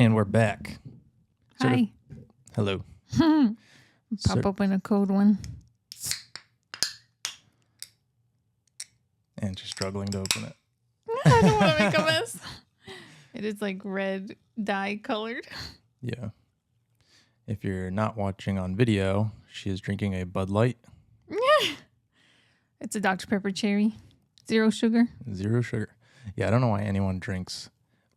And we're back. Hi. Hello. Pop open a cold one. And she's struggling to open it. I don't want to make a mess. It is like red dye colored. Yeah. If you're not watching on video, she is drinking a Bud Light. It's a Dr. Pepper cherry. 0 sugar. 0 sugar. Yeah, I don't know why anyone drinks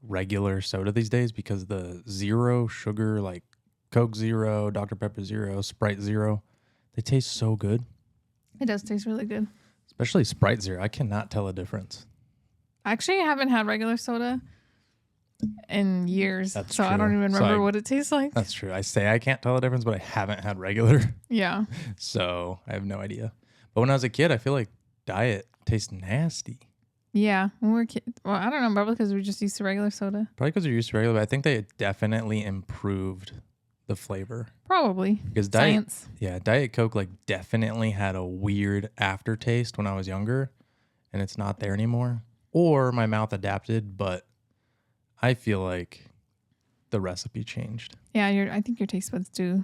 regular soda these days, because the 0 sugar, like Coke Zero, Dr. Pepper Zero, Sprite Zero, they taste so good. It does taste really good. Especially Sprite Zero. I cannot tell a difference. Actually, I haven't had regular soda in years. That's so true. I don't even remember what it tastes like. That's true. I say I can't tell a difference, but I haven't had regular. Yeah. So I have no idea. But when I was a kid, I feel like Diet tastes nasty. Yeah. When we were kids. Well, I don't know. Probably because we were just used to regular soda. Probably because you're used to regular, but I think they definitely improved the flavor. Probably. Because Science. Diet Coke like definitely had a weird aftertaste when I was younger, and it's not there anymore. Or my mouth adapted, but I feel like the recipe changed. Yeah, I think your taste buds do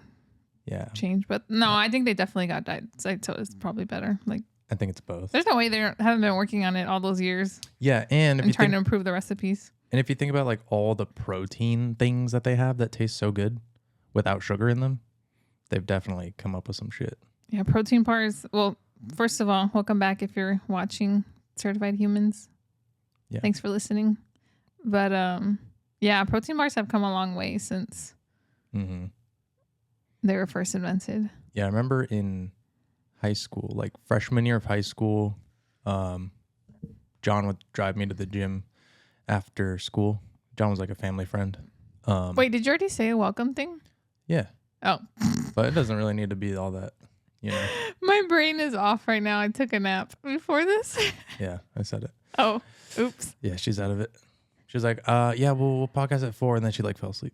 change. But no, I think they definitely got diet soda. It's probably better. Like, I think it's both. there's no way they haven't been working on it all those years. Yeah, and trying to improve the recipes. And if you think about like all the protein things that they have that taste so good without sugar in them, they've definitely come up with some shit. Yeah, protein bars. Well, first of all, welcome back if you're watching Certified Humans. Yeah. Thanks for listening. But yeah, protein bars have come a long way since they were first invented. Yeah, I remember in high school, like freshman year of high school, John would drive me to the gym after school. John was like a family friend. Wait, did you already say a welcome thing? Yeah. Oh. But it doesn't really need to be all that, you know. My brain is off right now. I took a nap before this. Yeah, I said it. Oh, oops. Yeah, she's out of it. She was like, yeah, we'll podcast at 4, and then she like fell asleep.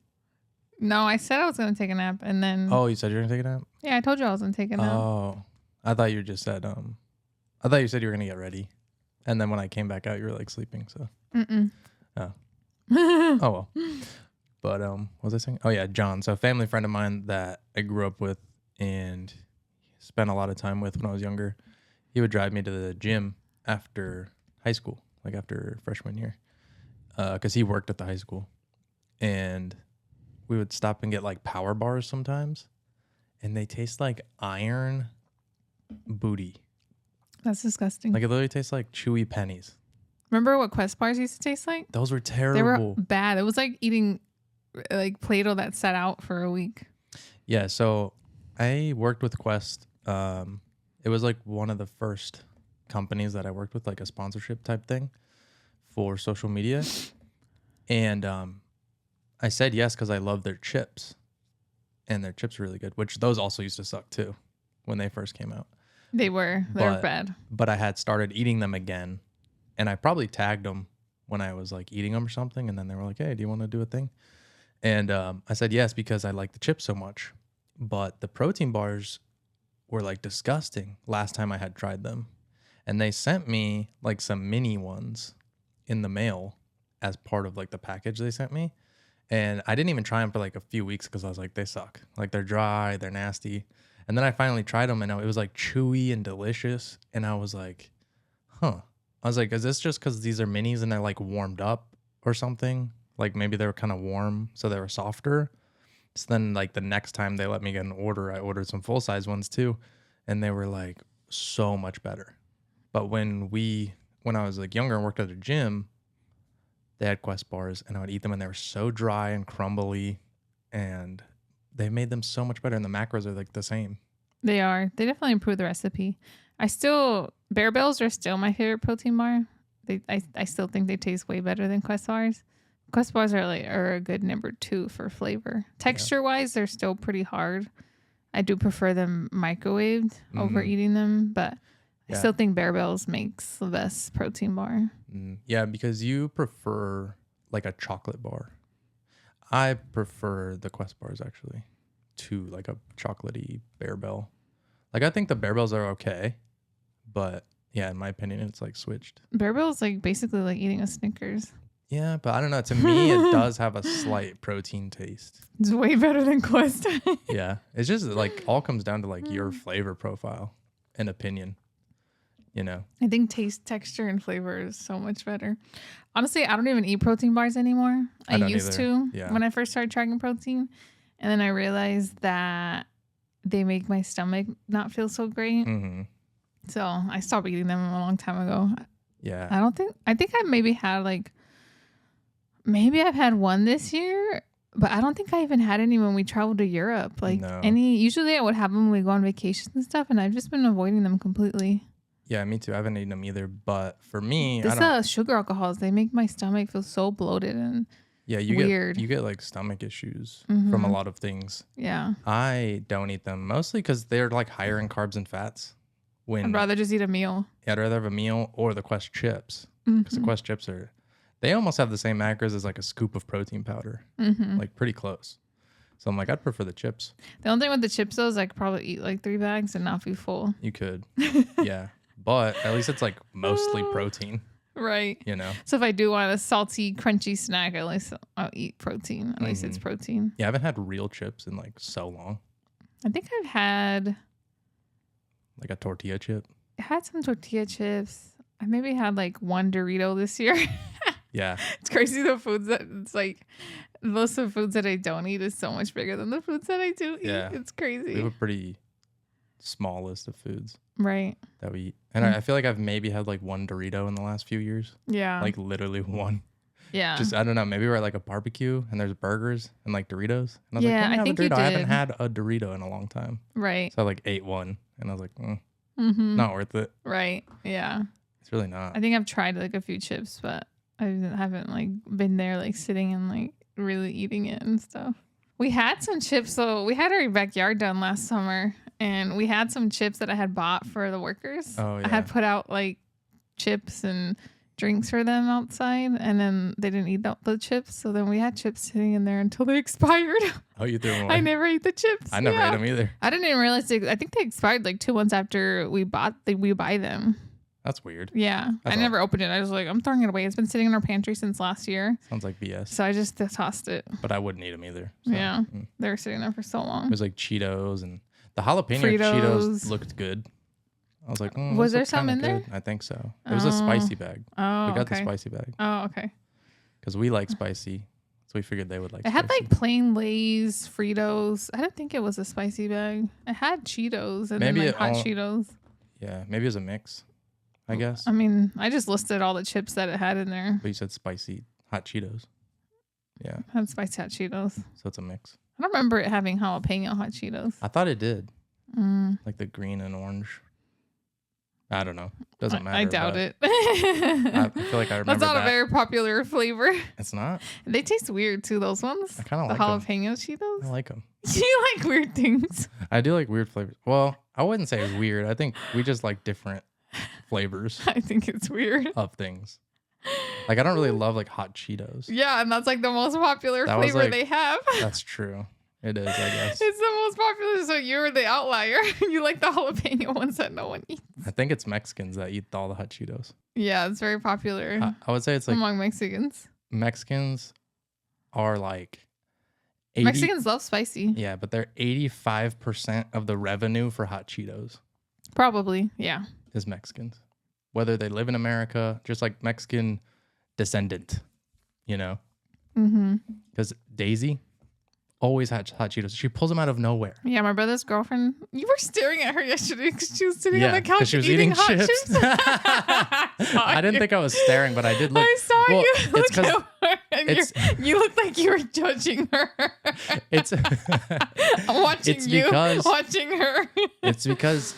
No, I said I was going to take a nap, and then... Oh, you said you were going to take a nap? Yeah, I told you I was going to take a nap. Oh, I thought you just said, I thought you said you were going to get ready. And then when I came back out, you were like sleeping, so. Mm-mm. Oh. Oh, well. But, what was I saying? Oh, yeah, John. So a family friend of mine that I grew up with and spent a lot of time with when I was younger. He would drive me to the gym after high school, like after freshman year, because he worked at the high school. And we would stop and get like power bars sometimes, and they taste like iron booty. That's disgusting. Like it literally tastes like chewy pennies. Remember what Quest bars used to taste like? Those were terrible. They were bad. It was like eating like Play-Doh that sat out for a week. Yeah, so I worked with Quest. It was like one of the first companies that I worked with, like a sponsorship type thing for social media. And I said yes because I love their chips. And their chips are really good, which those also used to suck too when they first came out. They were bad. But I had started eating them again, and I probably tagged them when I was like eating them or something, and then they were like, hey, do you want to do a thing? And I said yes because I like the chips so much. But the protein bars were like disgusting last time I had tried them. And they sent me like some mini ones in the mail as part of like the package they sent me. And I didn't even try them for like a few weeks because I was like, they suck. Like they're dry, they're nasty. And then I finally tried them, and it was like chewy and delicious. And I was like, huh. I was like, is this just because these are minis and they're like warmed up or something? Like maybe they were kind of warm, so they were softer. So then like the next time they let me get an order, I ordered some full size ones too. And they were like so much better. But when I was like younger and worked at a gym, they had Quest bars, and I would eat them, and they were so dry and crumbly, and they made them so much better. And the macros are like the same. They are. They definitely improved the recipe. Bear Bells are still my favorite protein bar. I still think they taste way better than Quest bars. Quest bars are a good number 2 for flavor. Texture wise, they're still pretty hard. I do prefer them microwaved over eating them, but I still think Bear Bells makes the best protein bar. Yeah, because you prefer like a chocolate bar. I prefer the Quest bars actually to like a chocolatey Bear Bell. Like I think the Bear Bells are okay, but yeah, in my opinion, it's like switched. Bear Bells like basically like eating a Snickers. Yeah, but I don't know. To me, it does have a slight protein taste. It's way better than Quest. Yeah, it's just like all comes down to like your flavor profile and opinion. You know. I think taste, texture, and flavor is so much better. Honestly, I don't even eat protein bars anymore. I don't used either. to Yeah. when I first started tracking protein. And then I realized that they make my stomach not feel so great. Mm-hmm. So I stopped eating them a long time ago. Yeah. I think I maybe had maybe I've had one this year, but I don't think I even had any when we traveled to Europe. Like No. usually I would have them when we go on vacations and stuff, and I've just been avoiding them completely. Yeah, me too. I haven't eaten them either. But for me, This sugar alcohols, they make my stomach feel so bloated and weird. You get like stomach issues from a lot of things. Yeah. I don't eat them mostly because they're like higher in carbs and fats. I'd rather just eat a meal. I'd rather have a meal or the Quest chips because the Quest chips they almost have the same macros as like a scoop of protein powder, like pretty close. So I'm like, I'd prefer the chips. The only thing with the chips though is I could probably eat like 3 bags and not be full. You could, yeah, but at least it's like mostly protein, right? You know. So if I do want a salty, crunchy snack, at least I'll eat protein. At least it's protein. Yeah, I haven't had real chips in like so long. I think I've had like a tortilla chip. I had some tortilla chips. I maybe had like one Dorito this year. Yeah. It's crazy the foods that it's like most of the foods that I don't eat is so much bigger than the foods that I do eat. Yeah. It's crazy. We have a pretty small list of foods right that we eat. And I feel like I've maybe had like one Dorito in the last few years. Yeah. Like literally one. Yeah. Just I don't know, maybe we're at like a barbecue and there's burgers and like Doritos. And I was Yeah, like, I think you I haven't did. had a Dorito in a long time. Right. So I like ate one and I was like, not worth it. Right. Yeah. It's really not. I think I've tried like a few chips, but I haven't like been there like sitting and like really eating it and stuff. We had some chips, so we had our backyard done last summer, and we had some chips that I had bought for the workers. Oh, yeah. I had put out like chips and drinks for them outside, and then they didn't eat the chips, so then we had chips sitting in there until they expired. Oh, you threw them away? I never ate the chips. I never ate them either. I didn't even realize I think they expired like 2 months after we buy them. That's weird. Yeah. That's I never opened it. I was like, I'm throwing it away. It's been sitting in our pantry since last year. Sounds like BS. So I just tossed it. But I wouldn't eat them either. So, Yeah. They were sitting there for so It long. was like Cheetos and the jalapeno Fritos. Cheetos looked good. I was like, Was those there look some kinda in good. I think so. It was a spicy bag. Oh, We got okay. the spicy bag Oh, okay. because we like spicy. So we figured they would like It had spicy. like plain Lay's, Fritos. I didn't think it was a spicy bag. It had Cheetos and Maybe then like it hot all- Cheetos. Yeah, maybe it was a mix, I guess. I mean, I just listed all the chips that it had in there. But you said spicy hot Cheetos. Yeah, It had spicy hot Cheetos. so it's a mix. I don't remember it having jalapeno hot Cheetos. I thought it did. Mm. Like the green and orange. I don't know. Doesn't matter. I doubt but it. I feel like I remember That's not that. a very popular flavor. It's not. They taste weird too, those ones. I kind of The like them. jalapeno Cheetos. I like them. You like weird things. I do like weird flavors. Well, I wouldn't say it's weird. I think we just like different flavors I think it's weird. of things. Like I don't really love like hot Cheetos. Yeah, and that's like the most popular That was, flavor like- they have. That's true. It is, I guess. It's the most popular, so you're the outlier. You like the jalapeno ones that no one eats. I think it's Mexicans that eat all the hot Cheetos. Yeah, it's very popular I would say it's like among Mexicans. Mexicans are like 80, Mexicans love spicy. Yeah, but they're 85% of the revenue for hot Cheetos Probably, yeah. is Mexicans. Whether they live in America, just like Mexican descendant, you know? Mm-hmm. Because Daisy always had hot Cheetos. She pulls them out of nowhere. Yeah, my brother's girlfriend. You were staring at her yesterday because she was sitting on Yeah, the couch because she was eating eating hot chips. chips. I didn't think I was staring, but I did look. I saw Well, you it's look 'cause at her, and you look like you were judging her. It's watching it's you, because- watching her. it's because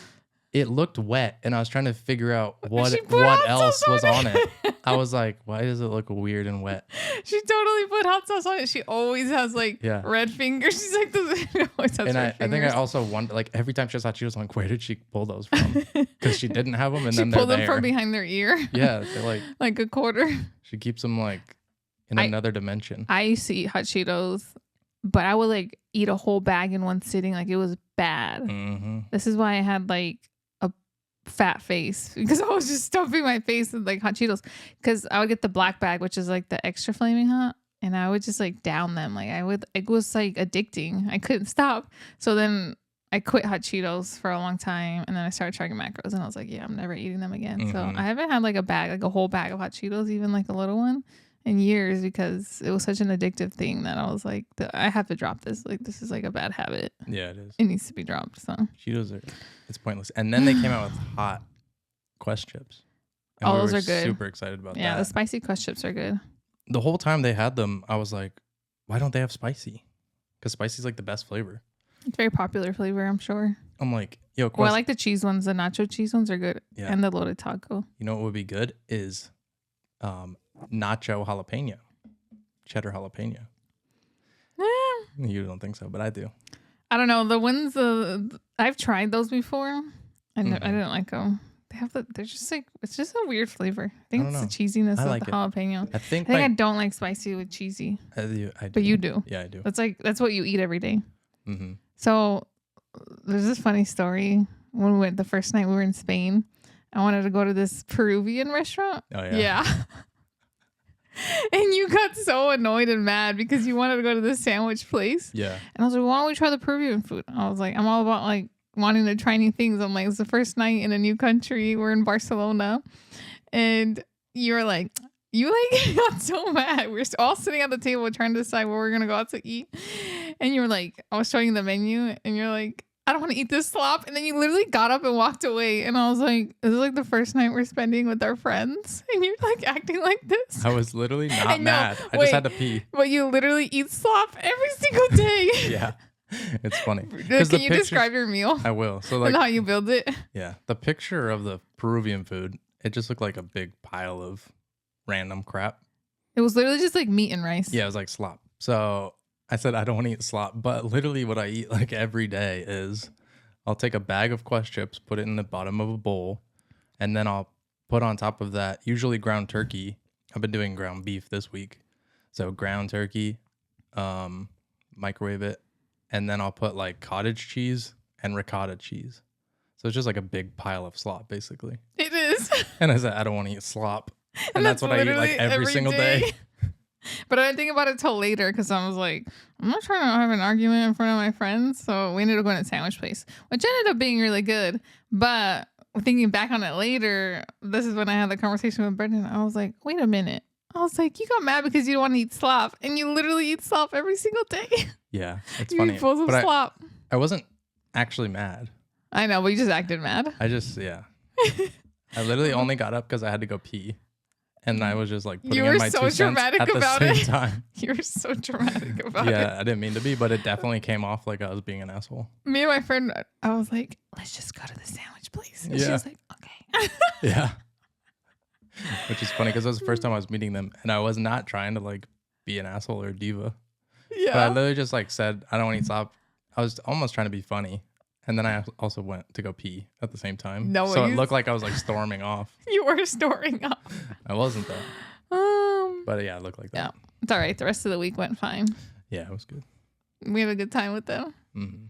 it looked wet, and I was trying to figure out what She put hot else sauce was on on it. I was like, why does it look weird and wet? She totally put hot sauce on it. She always has like Yeah. red fingers. She's like this. Always has And I red think I fingers. also wonder, like every time she has hot Cheetos, I'm like, where did she pull those from? Because she didn't have them, and She then they're pulled them there. from behind their ear, Yeah, they're like like a quarter. she keeps them like in I- another dimension. I used to eat hot Cheetos, but I would like eat a whole bag in one sitting. Like it was bad. Mm-hmm. This is why I had like a fat face because I was just stuffing my face with like hot Cheetos. Because I would get the black bag, which is like the extra flaming hot, and I would just like down them. Like it was like addicting. I couldn't stop. So then I quit hot Cheetos for a long time, and then I started tracking macros, and I was like, yeah, I'm never eating them again. So I haven't had like a bag, like a whole bag of hot Cheetos, even like a little one, in years because it was such an addictive thing that I was like, I have to drop this. Like this is like a bad habit. Yeah, it is. It needs to be dropped. So Cheetos it's pointless. And then they came out with hot Quest chips. And those are good. Super excited about that. Yeah, the spicy Quest chips are good. The whole time they had them, I was like, why don't they have spicy? Because spicy is like the best flavor. It's a very popular flavor, I'm sure. I'm like, yo, Quest. Well, I like the cheese ones. The nacho cheese ones are good. Yeah. And the loaded taco. You know what would be good is nacho jalapeno. Cheddar jalapeno. You don't think so, but I do. I don't know. The ones I've tried those before. I didn't like them. They're just like, it's just a weird flavor. I think it's the cheesiness of the jalapeno. I think I don't like spicy with cheesy. I do. But you do. Yeah, I do. That's what you eat every day. Mm-hmm. So there's this funny story. When we went the first night we were in Spain, I wanted to go to this Peruvian restaurant. Oh, yeah. Yeah. And you got so annoyed and mad because you wanted to go to this sandwich place. Yeah. And I was like, why don't we try the Peruvian food? I was like, I'm all about like wanting to try new things. I'm like, it's the first night in a new country. We're in Barcelona. And you're like, you like got so mad. We're all sitting at the table trying to decide where we're going to go out to eat. And you were like, I was showing you the menu and you're like, I don't want to eat this slop. And then you literally got up and walked away. And I was like, this is like the first night we're spending with our friends. And you're like acting like this. I was literally not mad. I just had to pee. But you literally eat slop every single day. Yeah. It's funny. Can you describe your meal? I will. So like and how you build it? Yeah. The picture of the Peruvian food, it just looked like a big pile of random crap. It was literally just like meat and rice. Yeah, it was like slop. So I said I don't want to eat slop, but literally what I eat like every day is I'll take a bag of Quest chips, put it in the bottom of a bowl, and then I'll put on top of that usually ground turkey. I've been doing ground beef this week. So ground turkey, microwave it, and then I'll put like cottage cheese and ricotta cheese. So it's just like a big pile of slop basically. It is. And I said I don't want to eat slop. And that's what I eat like every single day. But I didn't think about it till later because I was like, I'm not trying to have an argument in front of my friends. So we ended up going to a sandwich place, which ended up being really good. But thinking back on it later, this is when I had the conversation with Brendan. I was like, wait a minute. I was like, you got mad because you don't want to eat slop. And you literally eat slop every single day. Yeah, it's funny. You full of slop. I wasn't actually mad. I know, but you just acted mad. I literally only got up because I had to go pee. And I was just like putting in my 2 cents at the same time. You were so dramatic about it. Yeah, I didn't mean to be, but it definitely came off like I was being an asshole. Me and my friend, I was like, let's just go to the sandwich place. And she was like, okay. Yeah. Which is funny because it was the first time I was meeting them and I was not trying to like be an asshole or a diva. Yeah. But I literally just like said, I don't want to eat slop. I was almost trying to be funny. And then I also went to go pee at the same time. No, so it looked like I was like storming off. You were storming off. I wasn't though. But yeah, it looked like that. Yeah. It's all right. The rest of the week went fine. Yeah, it was good. We had a good time with them. Mm-hmm.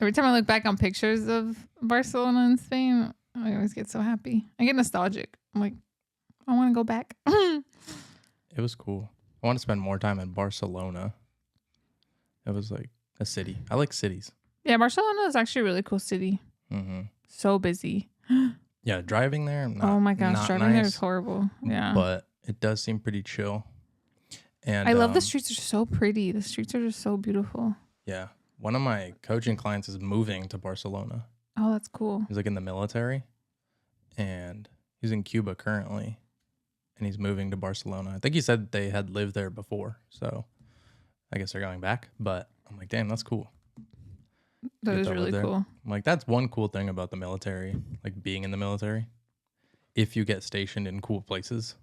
Every time I look back on pictures of Barcelona and Spain, I always get so happy. I get nostalgic. I'm like, I want to go back. It was cool. I want to spend more time in Barcelona. It was like a city. I like cities. Yeah, Barcelona is actually a really cool city. Mm-hmm. So busy. Yeah, driving there. Oh my gosh, driving nice, there is horrible. Yeah, but it does seem pretty chill. And I love the streets are so pretty. The streets are just so beautiful. Yeah, one of my coaching clients is moving to Barcelona. Oh, that's cool. He's like in the military, and he's in Cuba currently, and he's moving to Barcelona. I think he said they had lived there before, so I guess they're going back. But I'm like, damn, that's cool. That is really cool. I'm like, that's one cool thing about the military, like being in the military. If you get stationed in cool places.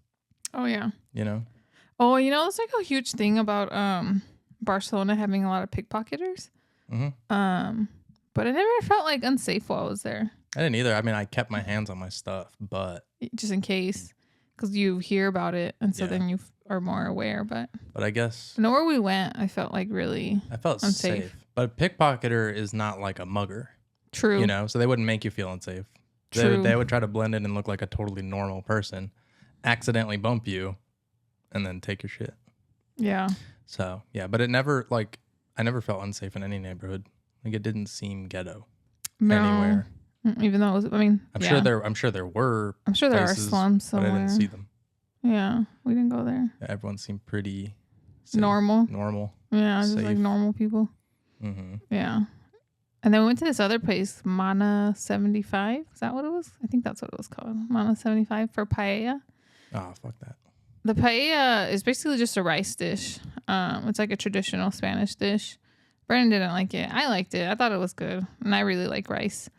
Oh yeah. You know? Oh, you know, it's like a huge thing about Barcelona having a lot of pickpocketers. Mm-hmm. But I never felt like unsafe while I was there. I didn't either. I mean, I kept my hands on my stuff, but just in case, because you hear about it, and so then you are more aware. But I guess nowhere we went, I felt like really unsafe. But a pickpocketer is not like a mugger. True. You know, so they wouldn't make you feel unsafe. True. They would try to blend in and look like a totally normal person, accidentally bump you, and then take your shit. Yeah. So yeah, but it never like I never felt unsafe in any neighborhood. Like it didn't seem ghetto anywhere. Even though it was, I mean, I'm yeah. sure there were. I'm sure there places, are slums but I somewhere. didn't see them. Yeah, we didn't go there. Yeah, everyone seemed pretty safe, Normal. safe. Yeah, just like normal people. Mm-hmm. Yeah. And then we went to this other place, Mana 75. Is that what it was? I think that's what it was called. Mana 75 for paella. Oh, fuck that. The paella is basically just a rice dish. It's like a traditional Spanish dish. Brandon didn't like it. I liked it. I thought it was good. And I really like rice.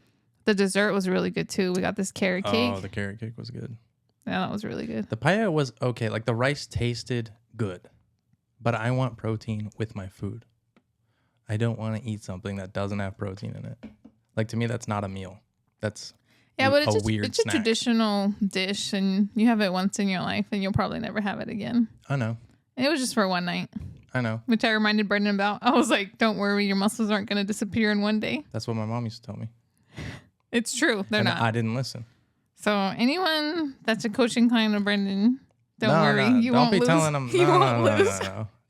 The dessert was really good too. We got this carrot cake. Oh, the carrot cake was good. Yeah, that was really good. The paella was okay. Like the rice tasted good, but I want protein with my food. I don't want to eat something that doesn't have protein in it. Like to me, that's not a meal. That's but a weird it's a snack. traditional dish, and you have it once in your life, and you'll probably never have it again. I know. And it was just for one night, I know. which I reminded Brendan about. I was like, "Don't worry, your muscles aren't going to disappear in one day." That's what my mom used to tell me. It's true, they're And not. I didn't listen. So anyone that's a coaching client of Brendan, don't worry, you don't won't be lose. telling them. You won't lose.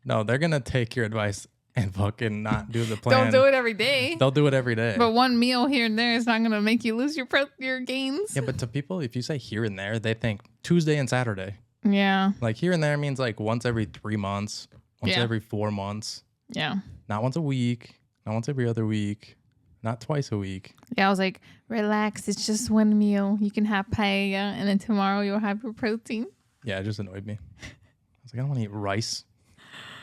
No, they're gonna take your advice and fucking not do the plan. Don't do it every day. They'll do it every day. But one meal here and there is not going to make you lose your gains. Yeah, but to people, if you say here and there, they think Tuesday and Saturday. Yeah. Like here and there means like once every 3 months, once Yeah. every 4 months, Yeah. not once a week, not once every other week, not twice a week. Yeah. I was like, relax. It's just one meal. You can have paella, and then tomorrow you'll have your protein. Yeah, it just annoyed me. I was like, I don't want to eat rice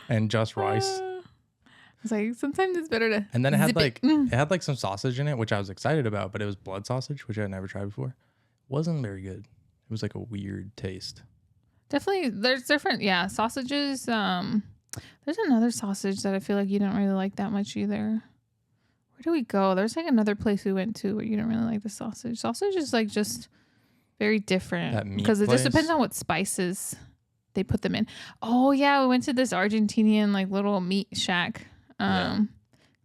and just rice. I was like, sometimes it's better to. And then it had zip like it. it had like some sausage in it, which I was excited about, but it was blood sausage, which I had never tried before. Wasn't very good. It was like a weird taste. Definitely, there's different. Yeah, sausages. There's another sausage that I feel like you don't really like that much either. Where do we go? There's like another place we went to where you don't really like the sausage. Sausage is like just very different That meat because it just place? depends on what spices they put them in. Oh yeah, we went to this Argentinian like little meat shack. Yeah.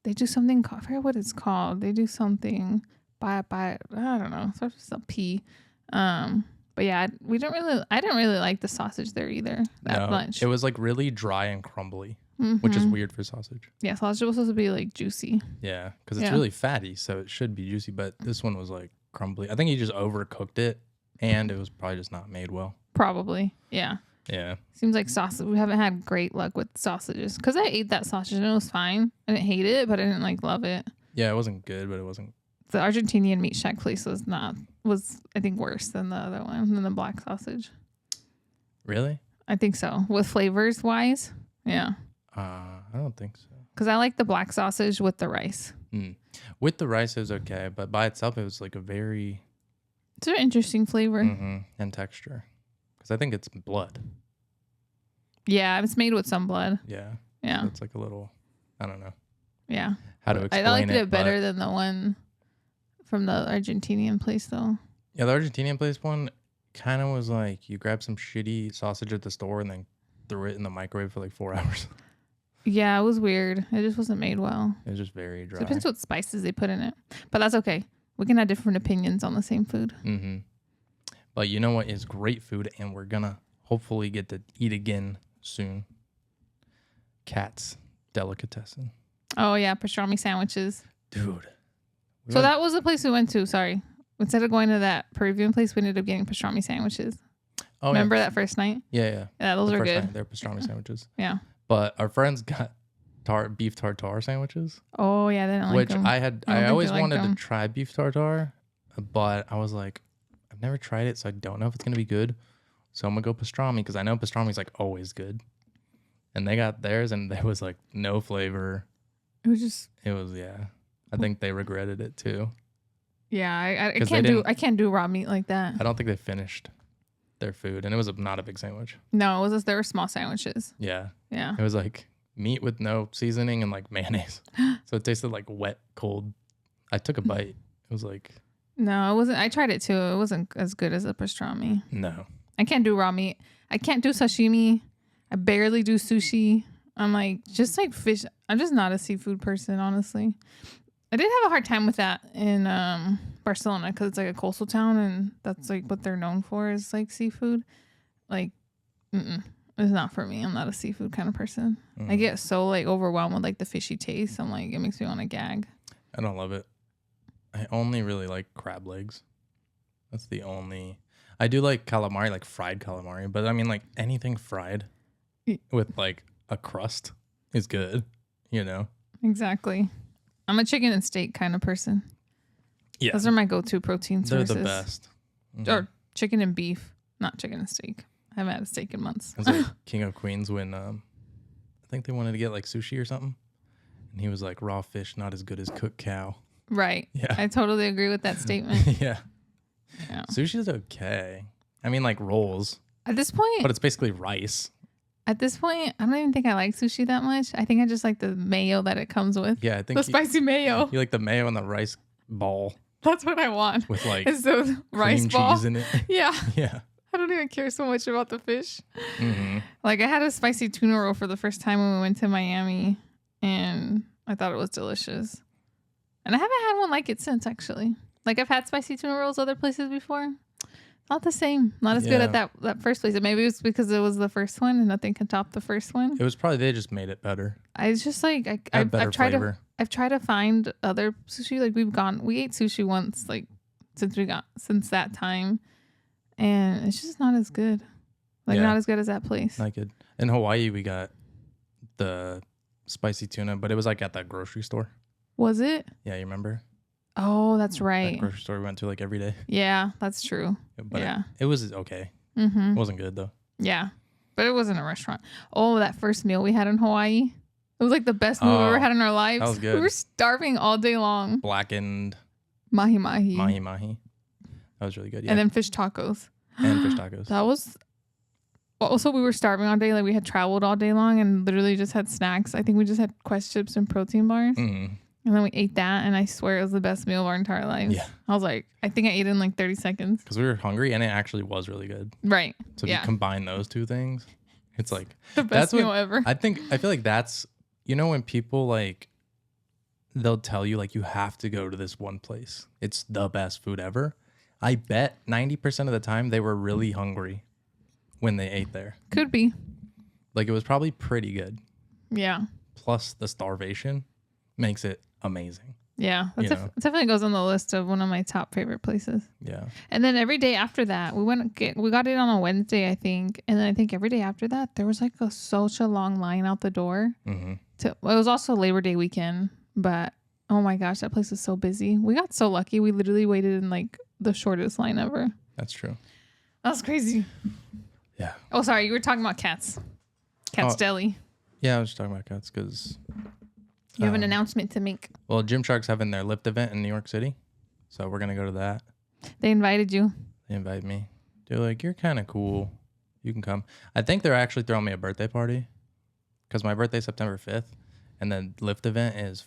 They do something called, I forget what it's called. They do something by I don't know. It's just a P. But yeah, I didn't really like the sausage there either that much. It was like really dry and crumbly, which is Mhm. weird for sausage. Yeah, sausage was supposed to be like juicy. Yeah, because it's Yeah. really fatty, so it should be juicy. But this one was like crumbly. I think he just overcooked it, and it was probably just not made well. Probably. Yeah. Yeah, Seems like sausage. We haven't had great luck with sausages because I ate that sausage and it was fine. I didn't hate it, but I didn't like love it. yeah, it wasn't good, but it wasn't. The Argentinian meat shack place was I think worse than the other one, than the black sausage. Really? I think so. With flavors wise. Yeah. I don't think so. Because I like the black sausage with the rice. With the rice, it was okay, but by itself, it was like a very It's an interesting flavor. and texture. Because I think it's blood. Yeah, it's made with some blood. Yeah. Yeah. So it's like a little, I don't know Yeah. how to explain I liked it but- better than the one from the Argentinian place though. Yeah, the Argentinian place one kind of was like you grab some shitty sausage at the store and then threw it in the microwave for like 4 hours. Yeah, it was weird. It just wasn't made well. It was just very dry. Depends what spices they put in it. But that's okay. We can have different opinions on the same food. But you know what is great food, and we're gonna hopefully get to eat again soon. Cat's Delicatessen, Oh yeah, pastrami sandwiches. dude. So that was the place we went to. Sorry. Instead of going to that Peruvian place, we ended up getting pastrami sandwiches. Oh, Remember that first night? Yeah. Yeah, those The are first good. night, they're pastrami sandwiches. Yeah. But our friends got beef tartare sandwiches, Oh yeah, they didn't like which them. I don't I think always they liked wanted them. to try beef tartare, but I was like, I've never tried it, so I don't know if it's gonna be good. So I'm gonna go pastrami because I know pastrami's like always good. And they got theirs, and there was like no flavor. It was just It was I think they regretted it too. yeah. I 'Cause they can't do didn't- I can't do raw meat like that. I don't think they finished their food, and it was not a big sandwich. No, it was just, they were small sandwiches. Yeah, Yeah. it was like meat with no seasoning and like mayonnaise, so it tasted like wet, cold. I took a bite. It was like No, it wasn't. I tried it too. It wasn't as good as a pastrami. no. I can't do raw meat. I can't do sashimi. I barely do sushi. I'm like just like fish. I'm just not a seafood person, honestly. I did have a hard time with that in Barcelona because it's like a coastal town and that's like what they're known for is like seafood. Like, it's not for me. I'm not a seafood kind of person. I get so like overwhelmed with like the fishy taste. I'm like, it makes me want to gag. I don't love it. I only really like crab legs. That's the only. I do like calamari, like fried calamari, but I mean like anything fried with like a crust is good, you know? Exactly. I'm a chicken and steak kind of person. Yeah. Those are my go-to protein sources. They're the best. Or chicken and beef, not chicken and steak. I haven't had a steak in months. It was like King of Queens when I think they wanted to get like sushi or something. And he was like, raw fish, not as good as cooked cow. Right. Yeah. I totally agree with that statement. Yeah. Yeah. Sushi's okay. I mean, like rolls, At this point, but it's basically rice. I don't even think I like sushi that much. I think I just like the mayo that it comes with. Yeah, I think The spicy mayo. you like the mayo and the rice ball That's what I want. with like It's the rice cream ball. cheese in it. Yeah. Yeah. I don't even care so much about the fish. Mm-hmm. Like I had a spicy tuna roll for the first time when we went to Miami and I thought it was delicious. And I haven't had one like it since actually. Like I've had spicy tuna rolls other places before. Not the same. Not as good at that first place. Maybe it was because it was the first one and nothing can top the first one. It was probably they just made it better. I just like Had better I've tried flavor. I've tried to find other sushi. Like we ate sushi once like since that time. And it's just not as good. Like Yeah. not as good as that place. Not good. In Hawaii, we got the spicy tuna, but it was like at that grocery store. Was it? Yeah, you remember? Oh, that's That right. grocery store we went to like every day. Yeah, that's true. But Yeah. it was okay. Mm-hmm. It wasn't good though. Yeah. But it wasn't a restaurant. Oh, that first meal we had in Hawaii. It was like the best meal we've ever had in our lives. that was good. We were starving all day long. Blackened Mahi mahi. mahi. That was really good. Yeah. And then fish tacos. And fish tacos. That was also we were starving all day. Like we had traveled all day long and literally just had snacks. I think we just had Quest chips and protein bars. Mm. And then we ate that and I swear it was the best meal of our entire lives. Yeah. I was like, I think I ate it in like 30 seconds. Because we were hungry and it actually was really good. Right. So if you combine those two things, it's like The best that's what- meal ever. I feel like that's, you know, when people like, they'll tell you like you have to go to this one place. It's the best food ever. I bet 90% of the time they were really hungry when they ate there. Could be. Like it was probably pretty good. Yeah. Plus the starvation makes it amazing. Yeah. That You know? definitely goes on the list of one of my top favorite places. Yeah. And then every day after that, we got it on a Wednesday, I think. And then I think every day after that, there was like such a long line out the door. Mm-hmm. It was also Labor Day weekend, but oh my gosh, that place was so busy. We got so lucky. We literally waited in like the shortest line ever. That's true. That was crazy. Yeah. Oh, sorry. You were talking about Cats. Cats Deli. Yeah, I was just talking about cats because You have an announcement to make. well, Gymshark's having their lift event in New York City. So we're going to go to that. They invited you. They invite me. They're like, you're kind of cool. You can come. I think they're actually throwing me a birthday party because my birthday's September 5th. And then lift event is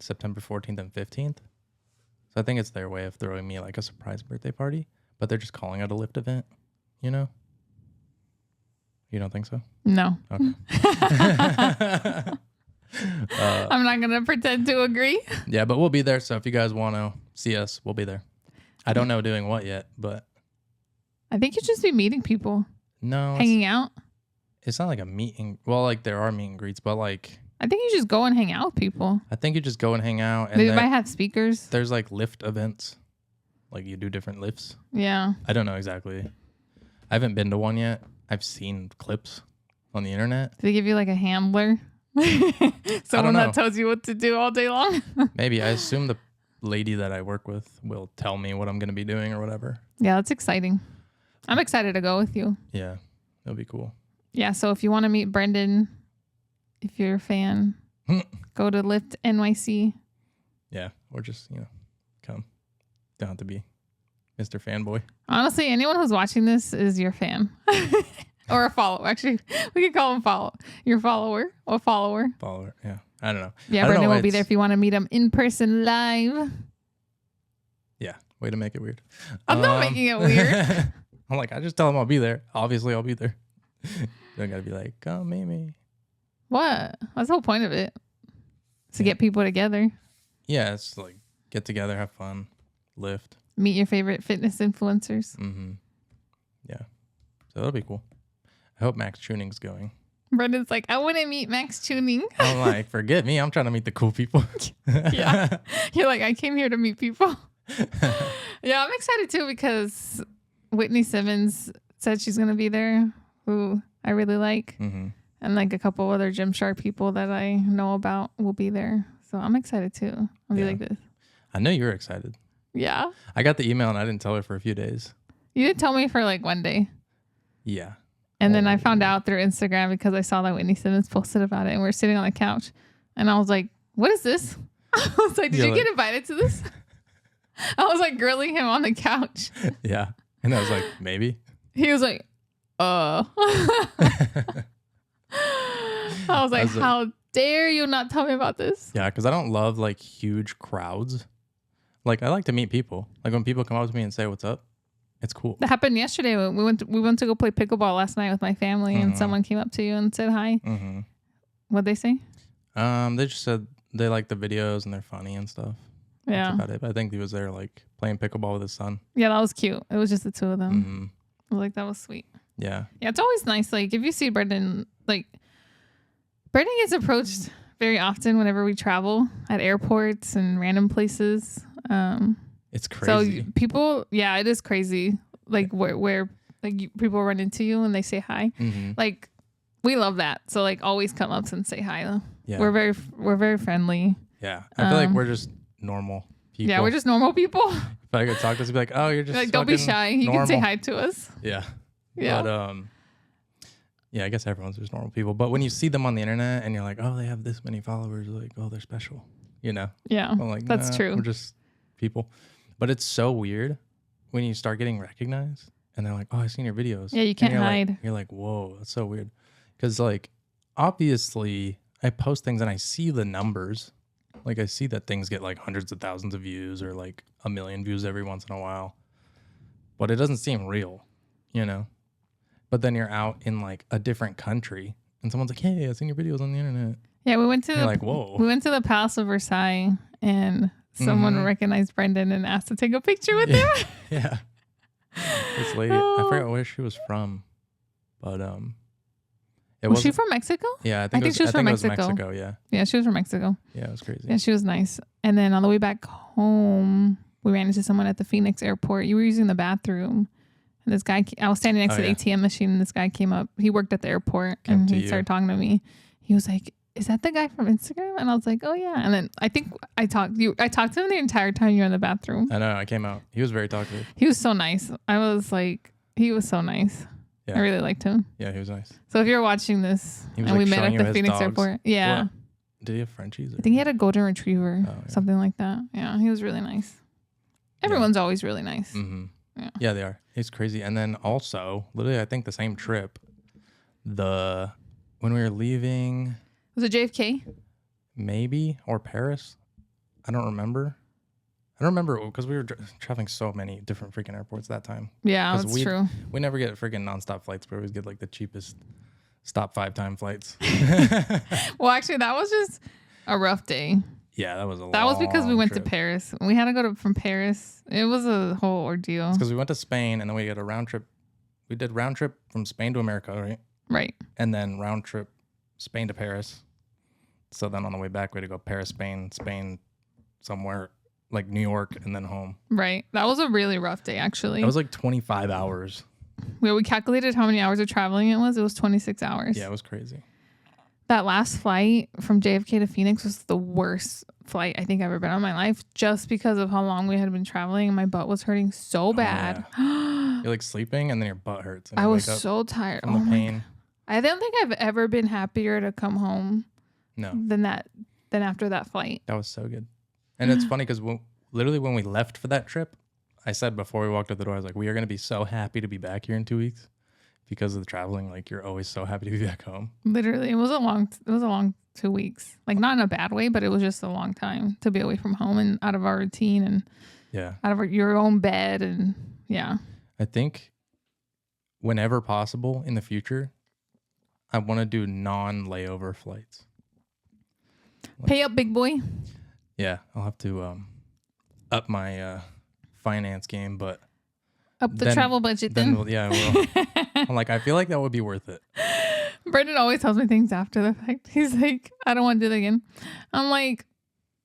September 14th and 15th. So I think it's their way of throwing me like a surprise birthday party. But they're just calling it a lift event, you know? You don't think so? No. Okay. I'm not going to pretend to agree. Yeah, but we'll be there. So if you guys want to see us, we'll be there. I don't know doing what yet, but I think you'd just be meeting people. no, Hanging out. it's not like a meeting. Well, like there are meet and greets, but like I think you just go and hang out with people. I think you just go and hang out. And They there- might have speakers. there's like lift events. Like you do different lifts. Yeah. I don't know exactly. I haven't been to one yet. I've seen clips on the internet. Do they give you like a handler? Someone know. that tells you what to do all day long? Maybe. I assume the lady that I work with will tell me what I'm going to be doing or whatever. Yeah, that's exciting. I'm excited to go with you. Yeah, that'll be cool. Yeah, so if you want to meet Brendan, if you're a fan, go to Lift NYC. Yeah, or just, come. Don't have to be Mr. Fanboy. Honestly, anyone who's watching this is your fan. Or a follower. Actually, we could call him your follower or follower. Follower. Yeah. I don't know. Yeah, I don't Brendan know will why be there it's- if you want to meet him in person live. Yeah. Way to make it weird. I'm not making it weird. I'm like, I just tell him I'll be there. Obviously, I'll be there. You don't got to be like, come meet me. What? That's the whole point of it. To get people together. Yeah, it's like get together, have fun, lift. Meet your favorite fitness influencers. Mm-hmm. Yeah. So that'll be cool. I hope Max Tuning's going. Brendan's like, I want to meet Max Tuning. I'm like, forget me. I'm trying to meet the cool people. Yeah. You're like, I came here to meet people. Yeah, I'm excited too because Whitney Simmons said she's going to be there, who I really like. Mm-hmm. And like a couple other Gymshark people that I know about will be there. So I'm excited too. I'll be like this. I know you're excited. Yeah. I got the email and I didn't tell her for a few days. You did tell me for like one day. Yeah. And then I found out through Instagram because I saw that Whitney Simmons posted about it and we were sitting on the couch. And I was like, what is this? I was like, did you get invited to this? I was like grilling him on the couch. Yeah. And I was like, maybe. He was like, I was like, how dare you not tell me about this? Yeah, because I don't love like huge crowds. Like I like to meet people. Like when people come up to me and say what's up, it's cool. That happened yesterday. We went to go play pickleball last night with my family, and someone came up to you and said hi. Mm-hmm. What'd they say? They just said they like the videos and they're funny and stuff. Yeah, that's about it. But I think he was there like playing pickleball with his son. Yeah, that was cute. It was just the two of them. Mm-hmm. I was like, that was sweet. Yeah. Yeah, it's always nice. Like if you see Brendan, like Brendan gets approached very often whenever we travel at airports and random places. It's crazy. So people, yeah, it is crazy. Like where like people run into you and they say hi. Mm-hmm. Like we love that. So like always come up and say hi. Though. Yeah. We're very friendly. Yeah. I feel like we're just normal people. Yeah, we're just normal people. If I could talk to us, I'd be like, oh, you're just like don't be shy. You normal. can say hi to us. Yeah. Yeah. But yeah, I guess everyone's just normal people. But when you see them on the internet and you're like, oh, they have this many followers, like, oh, they're special. You know? Yeah. I'm like, that's nah, true. We're just people. But it's so weird when you start getting recognized and they're like, oh, I've seen your videos. Yeah, you can't you're hide. Like, you're like, whoa, that's so weird. Because, like, obviously, I post things and I see the numbers. Like, I see that things get, like, hundreds of thousands of views or, like, 1 million views every once in a while. But it doesn't seem real, you know? But then you're out in, like, a different country and someone's like, hey, I've seen your videos on the internet. Yeah, we went to like, whoa. We went to the Palace of Versailles and someone recognized Brendan and asked to take a picture with him. Yeah. This lady, I forgot where she was from, but was she from Mexico? Yeah, I think she was from Mexico. Yeah. Yeah, she was from Mexico. Yeah, it was crazy. Yeah, she was nice. And then on the way back home, we ran into someone at the Phoenix airport. You were using the bathroom. And this guy, I was standing next to the ATM machine, and this guy came up. He worked at the airport, and he started talking to me. He was like, is that the guy from Instagram? And I was like, oh yeah. And then I think I talked to him the entire time you were in the bathroom. I know. I came out. He was very talkative. He was so nice. I was like, he was so nice. Yeah. I really liked him. Yeah, he was nice. So if you're watching this and like we met at the Phoenix dogs. Airport. Yeah. What? Did he have Frenchies? I think he had a golden retriever, something like that. Yeah, he was really nice. Everyone's always really nice. Mm-hmm. Yeah, they are. It's crazy. And then also, literally, I think the same trip, when we were leaving. Was it JFK? Maybe, or Paris. I don't remember. Because we were traveling so many different freaking airports that time. Yeah, that's true. We never get freaking nonstop flights. We always get like the cheapest stop 5-time flights. Well, actually, that was just a rough day. Yeah, that was a That was because we went trip. to Paris. We had to go from Paris. It was a whole ordeal. Because we went to Spain and then we had a round trip. We did round trip from Spain to America, right? Right. And then round trip Spain to Paris. So then on the way back, we had to go Paris, Spain, somewhere like New York, and then home. Right. That was a really rough day, actually. It was like 25 hours. We calculated how many hours of traveling it was. It was 26 hours. Yeah, it was crazy. That last flight from JFK to Phoenix was the worst flight I think I've ever been on in my life, just because of how long we had been traveling and my butt was hurting so bad. Yeah. You're like sleeping and then your butt hurts. And I was so tired. From the pain. I don't think I've ever been happier to come home. No. Than after that flight. That was so good. And it's funny because literally when we left for that trip, I said before we walked out the door, I was like, we are going to be so happy to be back here in 2 weeks because of the traveling. Like, you're always so happy to be back home. Literally, it was a long 2 weeks. Like, not in a bad way, but it was just a long time to be away from home and out of our routine and out of your own bed. And I think whenever possible in the future, I want to do non-layover flights. Pay up, big boy. Yeah, I'll have to up my finance game, but Up the then travel budget then then. yeah, well, I'm like, I feel like that would be worth it. Brendan always tells me things after the fact. He's like, I don't want to do that again. I'm like,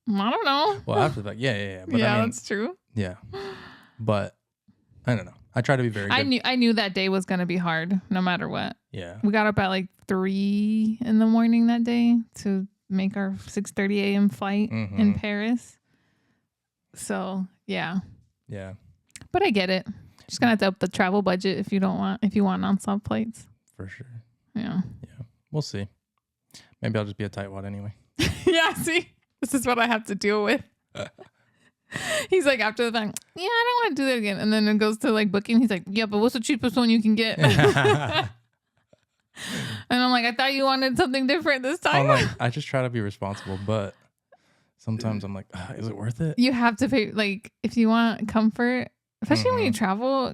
I don't know. Well, after that, yeah. But yeah, I mean, that's true. yeah, but I don't know. I try to be very good. I knew that day was gonna be hard, no matter what. Yeah, We got up at like 3 in the morning that day to make our 6:30 a.m. flight in Paris. So yeah, yeah, but I get it. Just gonna have to up the travel budget if you want nonstop flights. for sure. Yeah. We'll see. Maybe I'll just be a tightwad anyway. Yeah. See, this is what I have to deal with. He's like, after the fact, yeah, I don't want to do that again. And then it goes to like booking. He's like, yeah, but what's the cheapest one you can get? And I'm like, I thought you wanted something different this time. I'm like, I just try to be responsible, but sometimes I'm like, is it worth it? You have to pay, like, if you want comfort, especially when you travel,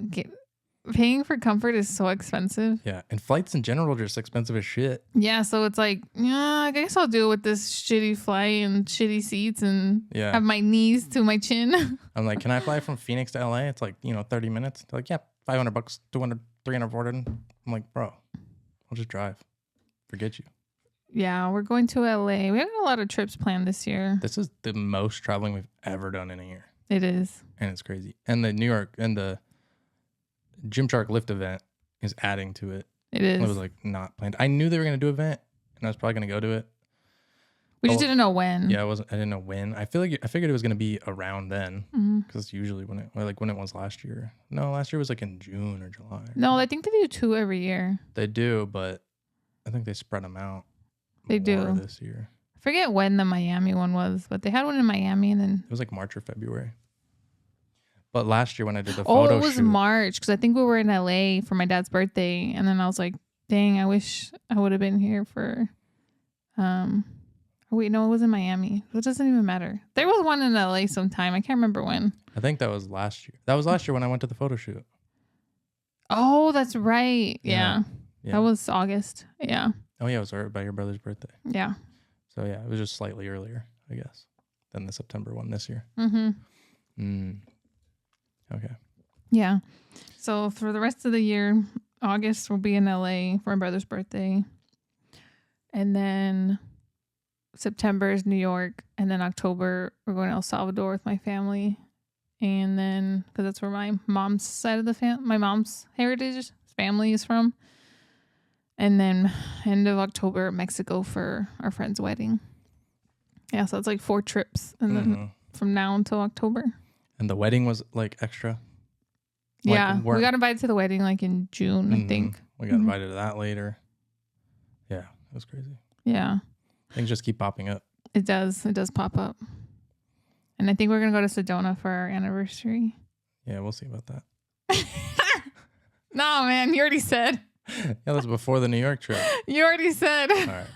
paying for comfort is so expensive. Yeah, and flights in general are just expensive as shit. Yeah, so it's like, yeah, I guess I'll deal with this shitty flight and shitty seats and have my knees to my chin. I'm like, can I fly from Phoenix to LA? It's like, 30 minutes. They're like, yeah, $500, 200, 300, 400. I'm like, bro, I'll just drive. Forget you. Yeah, we're going to LA. We have a lot of trips planned this year. This is the most traveling we've ever done in a year. It is. And it's crazy. And the New York and the Gymshark Lift event is adding to it. It is. It was like not planned. I knew they were going to do an event and I was probably going to go to it. We just didn't know when. Yeah, I didn't know when. I figured it was going to be around then because usually when it was last year. No, last year was like in June or July. No, I think they do 2 every year. They do, but I think they spread them out. They do this year. I forget when the Miami one was, but they had one in Miami and then it was like March or February. But last year when I did the photo it was shoot, March because I think we were in LA for my dad's birthday, and then I was like, dang, I wish I would have been here for. Wait, no, it was in Miami. It doesn't even matter. There was one in LA sometime. I can't remember when. I think that was last year. That was last year when I went to the photo shoot. Oh, that's right. Yeah. Yeah. That was August. Yeah. Oh yeah, it was right by your brother's birthday. Yeah. So yeah, it was just slightly earlier, I guess, than the September one this year. Okay. Yeah. So for the rest of the year, August will be in LA for my brother's birthday. And then September is New York. And then October, we're going to El Salvador with my family. And then, because that's where my mom's side of the my mom's heritage family is from. And then end of October, Mexico for our friend's wedding. Yeah, so it's like 4 trips. And then from now until October. And the wedding was like extra. Yeah, we got invited to the wedding like in June, I think. We got invited to that later. Yeah, it was crazy. Yeah. Things just keep popping up. It does. It does pop up. And I think we're going to go to Sedona for our anniversary. Yeah, we'll see about that. No, man, you already said. Yeah, that was before the New York trip. You already said. All right.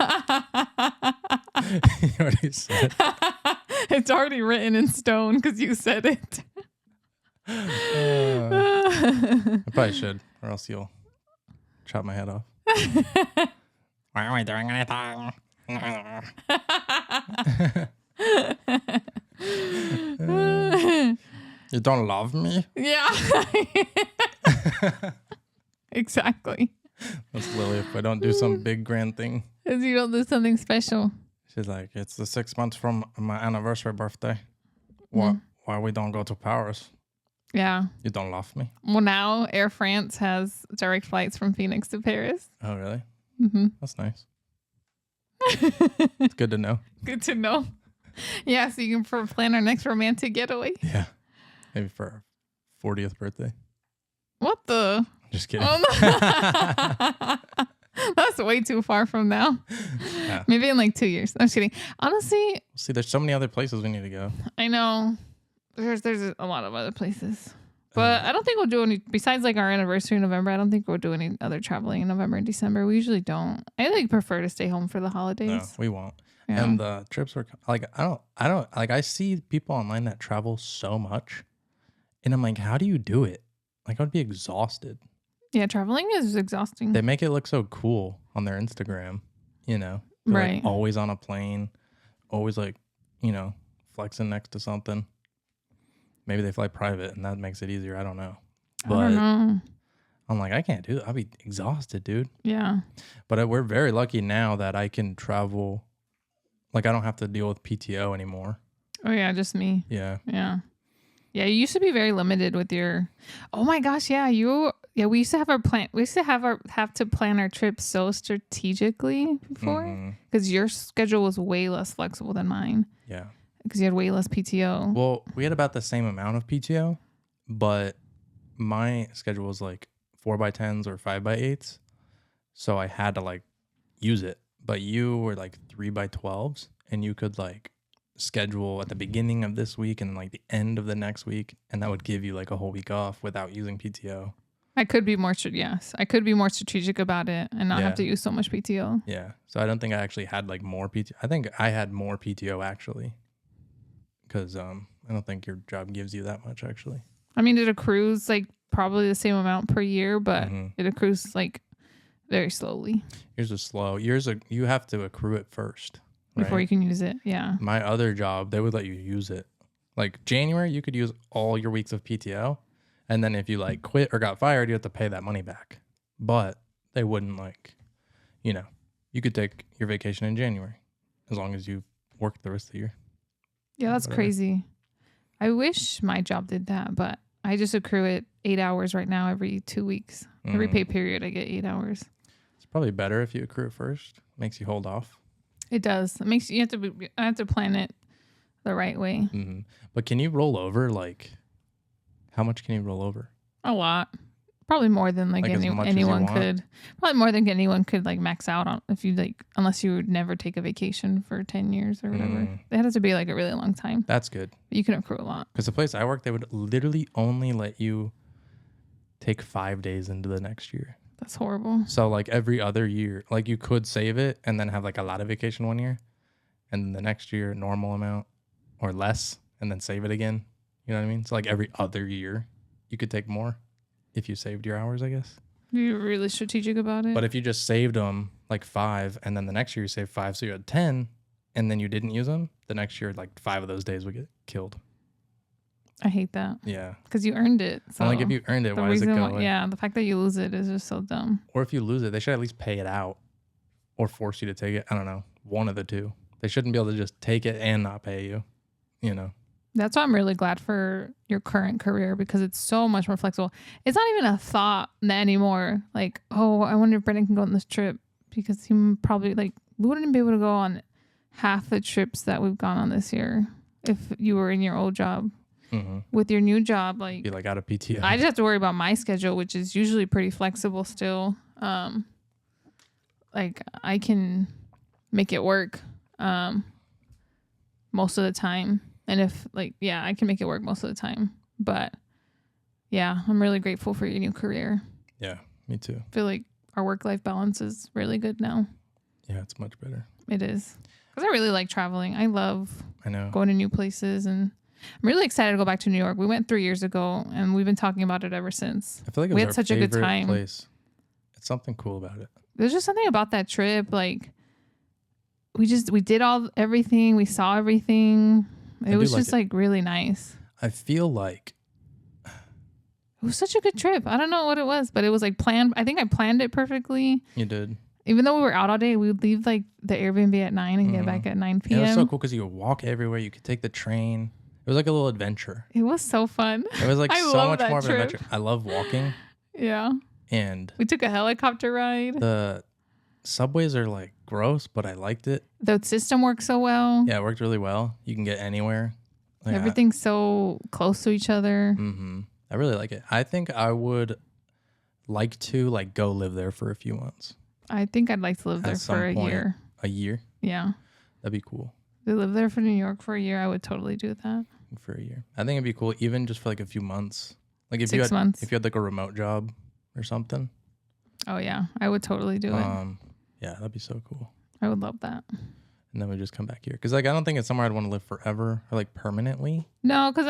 You already said. It's already written in stone because you said it. I probably should, or else you'll chop my head off. Why are we doing anything? You don't love me? Yeah. Exactly. That's Lily if I don't do some big grand thing. If you don't do something special. She's like, it's the 6 months from my anniversary birthday. Why we don't go to Paris? Yeah. You don't love me? Well, now Air France has direct flights from Phoenix to Paris. Oh, really? Mm-hmm. That's nice. It's good to know. Good to know. Yeah, so you can plan our next romantic getaway. Yeah. Maybe for our 40th birthday. What the? Just kidding. That's way too far from now. Yeah. Maybe in like 2 years. I'm just kidding. Honestly, see, there's so many other places we need to go. I know. There's a lot of other places. But I don't think we'll do any, besides like our anniversary in November, I don't think we'll do any other traveling in November and December. We usually don't. I like prefer to stay home for the holidays. No, we won't. Yeah. And the trips are like, I don't like, I see people online that travel so much and I'm like, how do you do it? Like, I would be exhausted. Yeah, traveling is exhausting. They make it look so cool on their Instagram, you know? They're right. like always on a plane, always like, flexing next to something. Maybe they fly private and that makes it easier. I don't know. I don't know. I'm like, I can't do it. I'll be exhausted, dude. Yeah. But we're very lucky now that I can travel. Like, I don't have to deal with PTO anymore. Oh, yeah, just me. Yeah. Yeah. Yeah, you used to be very limited with your. Oh my gosh, yeah, we used to have our plan. We used to have to plan our trips so strategically before because your schedule was way less flexible than mine. Yeah. Because you had way less PTO. Well, we had about the same amount of PTO, but my schedule was like 4x10s or 5x8s, so I had to like use it. But you were like 3x12s, and you could like schedule at the beginning of this week and like the end of the next week, and that would give you like a whole week off without using PTO. I could be more strategic about it and not have to use so much PTO. Yeah. So I don't think I actually had like more PTO. I think I had more PTO actually, because I don't think your job gives you that much actually. I mean, it accrues like probably the same amount per year, but it accrues like very slowly. Yours is slow. You have to accrue it first. Right? Before you can use it. Yeah. My other job, they would let you use it. Like January, you could use all your weeks of PTO. And then if you like quit or got fired, you have to pay that money back. But they wouldn't like, you could take your vacation in January as long as you work the rest of the year. Yeah, that's crazy. I wish my job did that, but I just accrue it 8 hours right now every 2 weeks. Every pay period, I get 8 hours. It's probably better if you accrue it first. Makes you hold off. It does. It makes you have to plan it the right way. But can you roll over? Like, how much can you roll over? A lot. Probably more than like anyone could. Probably more than anyone could like max out on if you like, unless you would never take a vacation for 10 years or whatever. It had to be like a really long time. That's good. But you can accrue a lot. Because the place I work, they would literally only let you take 5 days into the next year. That's horrible. So like every other year, like you could save it and then have like a lot of vacation one year, and then the next year normal amount or less, and then save it again. You know what I mean? So like every other year, you could take more if you saved your hours, I guess. You're really strategic about it. But if you just saved them like 5, and then the next year you saved 5, so you had 10, and then you didn't use them, the next year like 5 of those days would get killed. I hate that. Yeah. Because you earned it. So like if you earned it, why does it go away? Yeah, the fact that you lose it is just so dumb. Or if you lose it, they should at least pay it out or force you to take it. I don't know. One of the two. They shouldn't be able to just take it and not pay you, That's why I'm really glad for your current career because it's so much more flexible. It's not even a thought anymore. Like, oh, I wonder if Brendan can go on this trip because he probably we wouldn't be able to go on half the trips that we've gone on this year if you were in your old job. With your new job, be like out of PTO. I just have to worry about my schedule, which is usually pretty flexible still. Like I can make it work most of the time. And if I can make it work most of the time. But yeah, I'm really grateful for your new career. Yeah, me too. I feel like our work-life balance is really good now. Yeah, it's much better. It is. Because I really like traveling. I know going to new places, and I'm really excited to go back to New York. We went 3 years ago, and we've been talking about it ever since. I feel like we had such a good time. Place. It's something cool about it. There's just something about that trip. Like we did everything. We saw everything. It was just really nice. I feel like it was such a good trip. I don't know what it was, but it was planned. I think I planned it perfectly. You did. Even though we were out all day, we would leave the Airbnb at 9 and get back at 9 p.m. Yeah, it was so cool because you could walk everywhere. You could take the train. It was like a little adventure. It was so fun. It was so much more of an adventure. I love walking. Yeah. And we took a helicopter ride. The subways are gross, but I liked it. The system worked so well. Yeah, it worked really well. You can get anywhere. Everything's so close to each other. I really like it. I think I would like to go live there for a few months. I think I'd like to live there for a year. A year? Yeah. That'd be cool. To live there for New York for a year, I would totally do that. For a year. I think it'd be cool even just for a few months. If 6 months. If you had a remote job or something. Oh yeah, I would totally do it. Yeah, that'd be so cool. I would love that. And then we just come back here. Because I don't think it's somewhere I'd want to live forever or permanently. No, because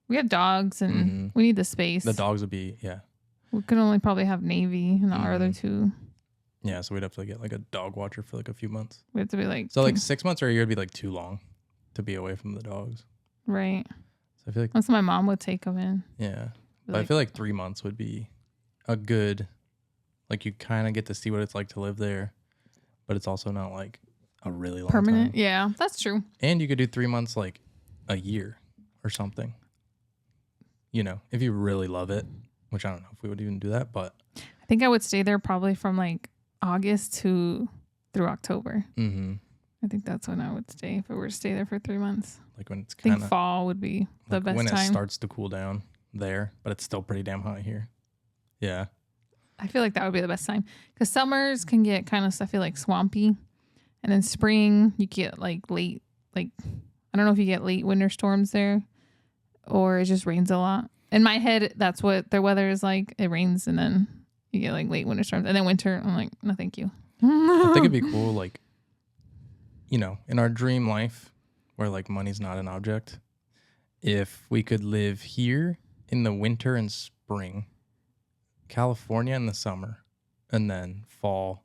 we have dogs and we need the space. The dogs would be, yeah. We could only probably have Navy and our other two. Yeah, so we'd have to get a dog watcher for a few months. We have to be So 6 months or a year would be too long to be away from the dogs. Right. So I feel like Unless my mom would take them in. yeah, but I feel like 3 months would be a good, like you kind of get to see what it's like to live there, but it's also not like a really long Permanent. time. Yeah, that's true. And you could do 3 months like a year or something. You know, if you really love it, which I don't know if we would even do that, but I think I would stay there probably from like August through October. I think that's when I would stay if I were to stay there for 3 months. like when it's I think kind of fall would be the like best when it time. starts to cool down there, but it's still pretty damn hot here. Yeah. I feel like that would be the best time because summers can get kind of, I feel like, swampy, and then spring you get like late, like I don't know if you get late winter storms there, or it just rains a lot. In my head, that's what their weather is like. It rains and then you get like late winter storms, and then winter. I'm like, no, thank you. I think it'd be cool, like, you know, in our dream life where like money's not an object, if we could live here in the winter and spring, California in the summer, and then fall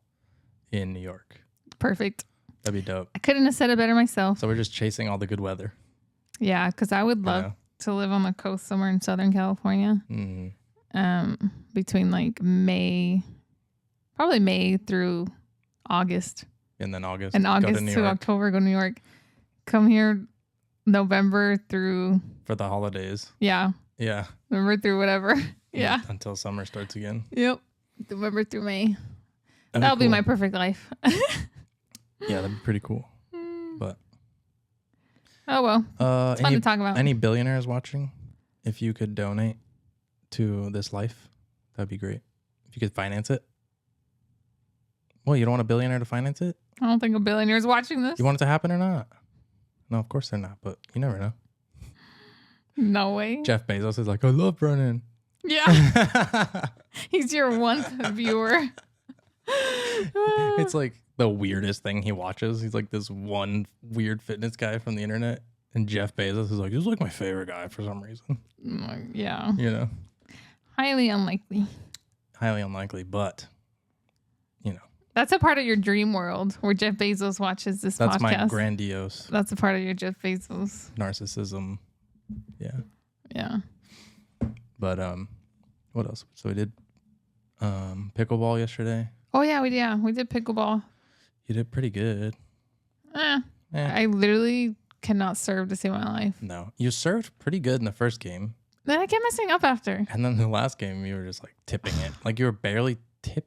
in New York. Perfect. That'd be dope. I couldn't have said it better myself. So we're just chasing all the good weather. Yeah, because I would you love know? to live on the coast somewhere in Southern California. Between like probably May through August. And then August. And go August to New to York October, go to New York. Come here November through, for the holidays. yeah, Yeah. November through whatever. Yeah. Until summer starts again. Yep. November through May. That'd That'll be cool. my perfect life. Yeah, that'd be pretty cool. But Oh, well. It's fun to talk about. any billionaires watching, if you could donate to this life, that'd be great. If you could finance it. Well, you don't want a billionaire to finance it? I don't think a billionaire is watching this. You want it to happen or not? No, of course they're not, but you never know. No way. Jeff Bezos is like, I love Brennan. Yeah. He's your one viewer. It's like the weirdest thing he watches. He's like this one weird fitness guy from the internet. And Jeff Bezos is like, he's like my favorite guy for some reason. Yeah. You know, Highly unlikely. highly unlikely, but you know, That's a part of your dream world where Jeff Bezos watches this that's podcast. my grandiose That's a part of your Jeff Bezos. narcissism. Yeah. Yeah. But what else? So we did pickleball yesterday. Oh yeah, we did pickleball. You did pretty good. Eh. I literally cannot serve to save my life. No, you served pretty good in the first game, Then I kept messing up after. and then the last game you were just like tipping it. Like you were barely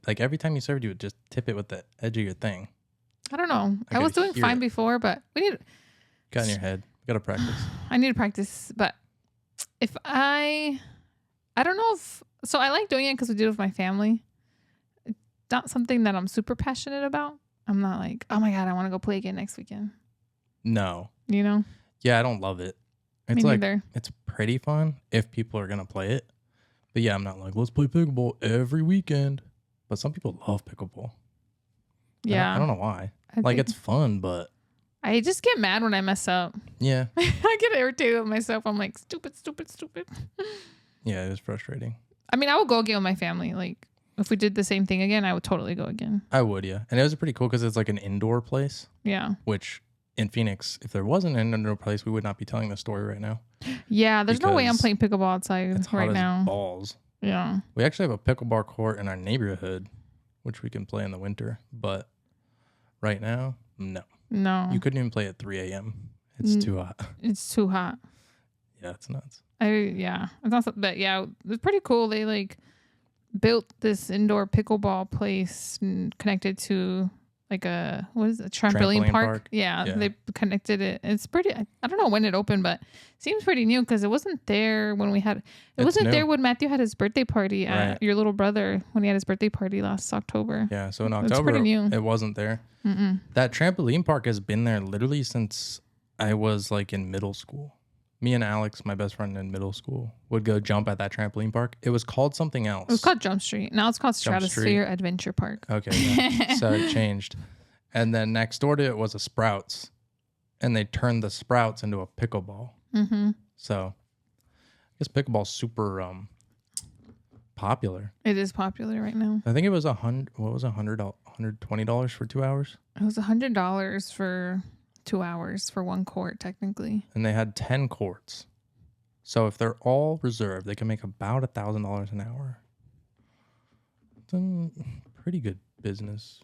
like every time you served, you would just tip it with the edge of your thing. I don't know. I I was could doing hear fine it. before, but Got in your head. Got to practice. I need to practice. But if I don't know if, so I like doing it because we do it with my family. It's not something that I'm super passionate about. I'm not like, oh my God, I want to go play again next weekend. No. You know? Yeah, I don't love it. It's Me like neither. it's pretty fun if people are gonna play it. But yeah, I'm not like, let's play pickleball every weekend. But some people love pickleball. Yeah. I don't know why. I Like think- it's fun, but I just get mad when I mess up. yeah. I get irritated with myself. I'm like, stupid. Yeah, it is frustrating. I mean, I would go again with my family. Like, if we did the same thing again, I would totally go again. I would, yeah. And it was pretty cool because it's like an indoor place, Yeah. which in Phoenix, if there wasn't an indoor place, we would not be telling the story right now. Yeah, there's no way I'm Because playing pickleball outside It's hot right as now. balls. Yeah. We actually have a pickleball court in our neighborhood, which we can play in the winter. But right now, no. No. You couldn't even play at 3 a.m. It's too hot. It's too hot. Yeah, it's nuts. It's not, but yeah, it's pretty cool. They like built this indoor pickleball place and connected to like a trampoline park. Yeah, Yeah. they connected it. It's pretty. I don't know when it opened, but it seems pretty new because it wasn't there when we had. It It's wasn't new. there when Matthew had his birthday party at Right. your little brother when he had his birthday party last October. Yeah, so in It's October, pretty new. it wasn't there. Mm-mm. That trampoline park has been there literally since I was like in middle school. Me and Alex, my best friend in middle school, would go jump at that trampoline park. It was called something else. It was called Jump Street. Now it's called Jump Street. Stratosphere Adventure Park. Okay, yeah. So it changed. And then next door to it was a Sprouts. And they turned the Sprouts into a pickleball. Mm-hmm. So I guess pickleball's super popular. It is popular right now. I think it was $120 for 2 hours. It was $100 for 2 hours for one court, technically. And they had 10 courts. So if they're all reserved, they can make about $1,000 an hour. It's a pretty good business.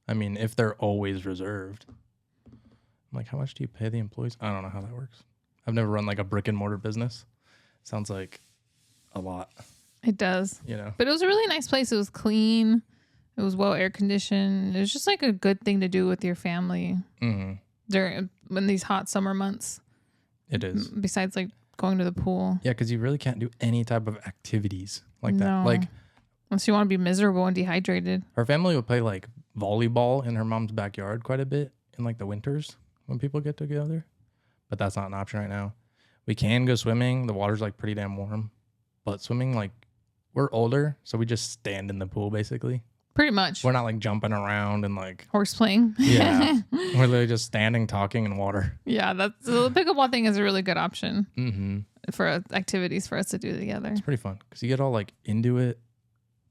I mean, if they're always reserved. I'm like, how much do you pay the employees? I don't know how that works. I've never run like a brick and mortar business. Sounds like a lot, It does. you know? But it was a really nice place. It was clean. It was well air conditioned. It was just like a good thing to do with your family during in these hot summer months. It is. Besides like going to the pool. Yeah, because you really can't do any type of activities like that. No. Like Unless you want to be miserable and dehydrated. her family would play like volleyball in her mom's backyard quite a bit in like the winters when people get together. But that's not an option right now. We can go swimming. The water's like pretty damn warm. But swimming, like, we're older, so we just stand in the pool basically. Pretty much. We're not like jumping around and like, Horse playing. yeah. We're literally just standing, talking in water. Yeah, that's the pickleball thing is a really good option Mm-hmm. for activities for us to do together. It's pretty fun because you get all like into it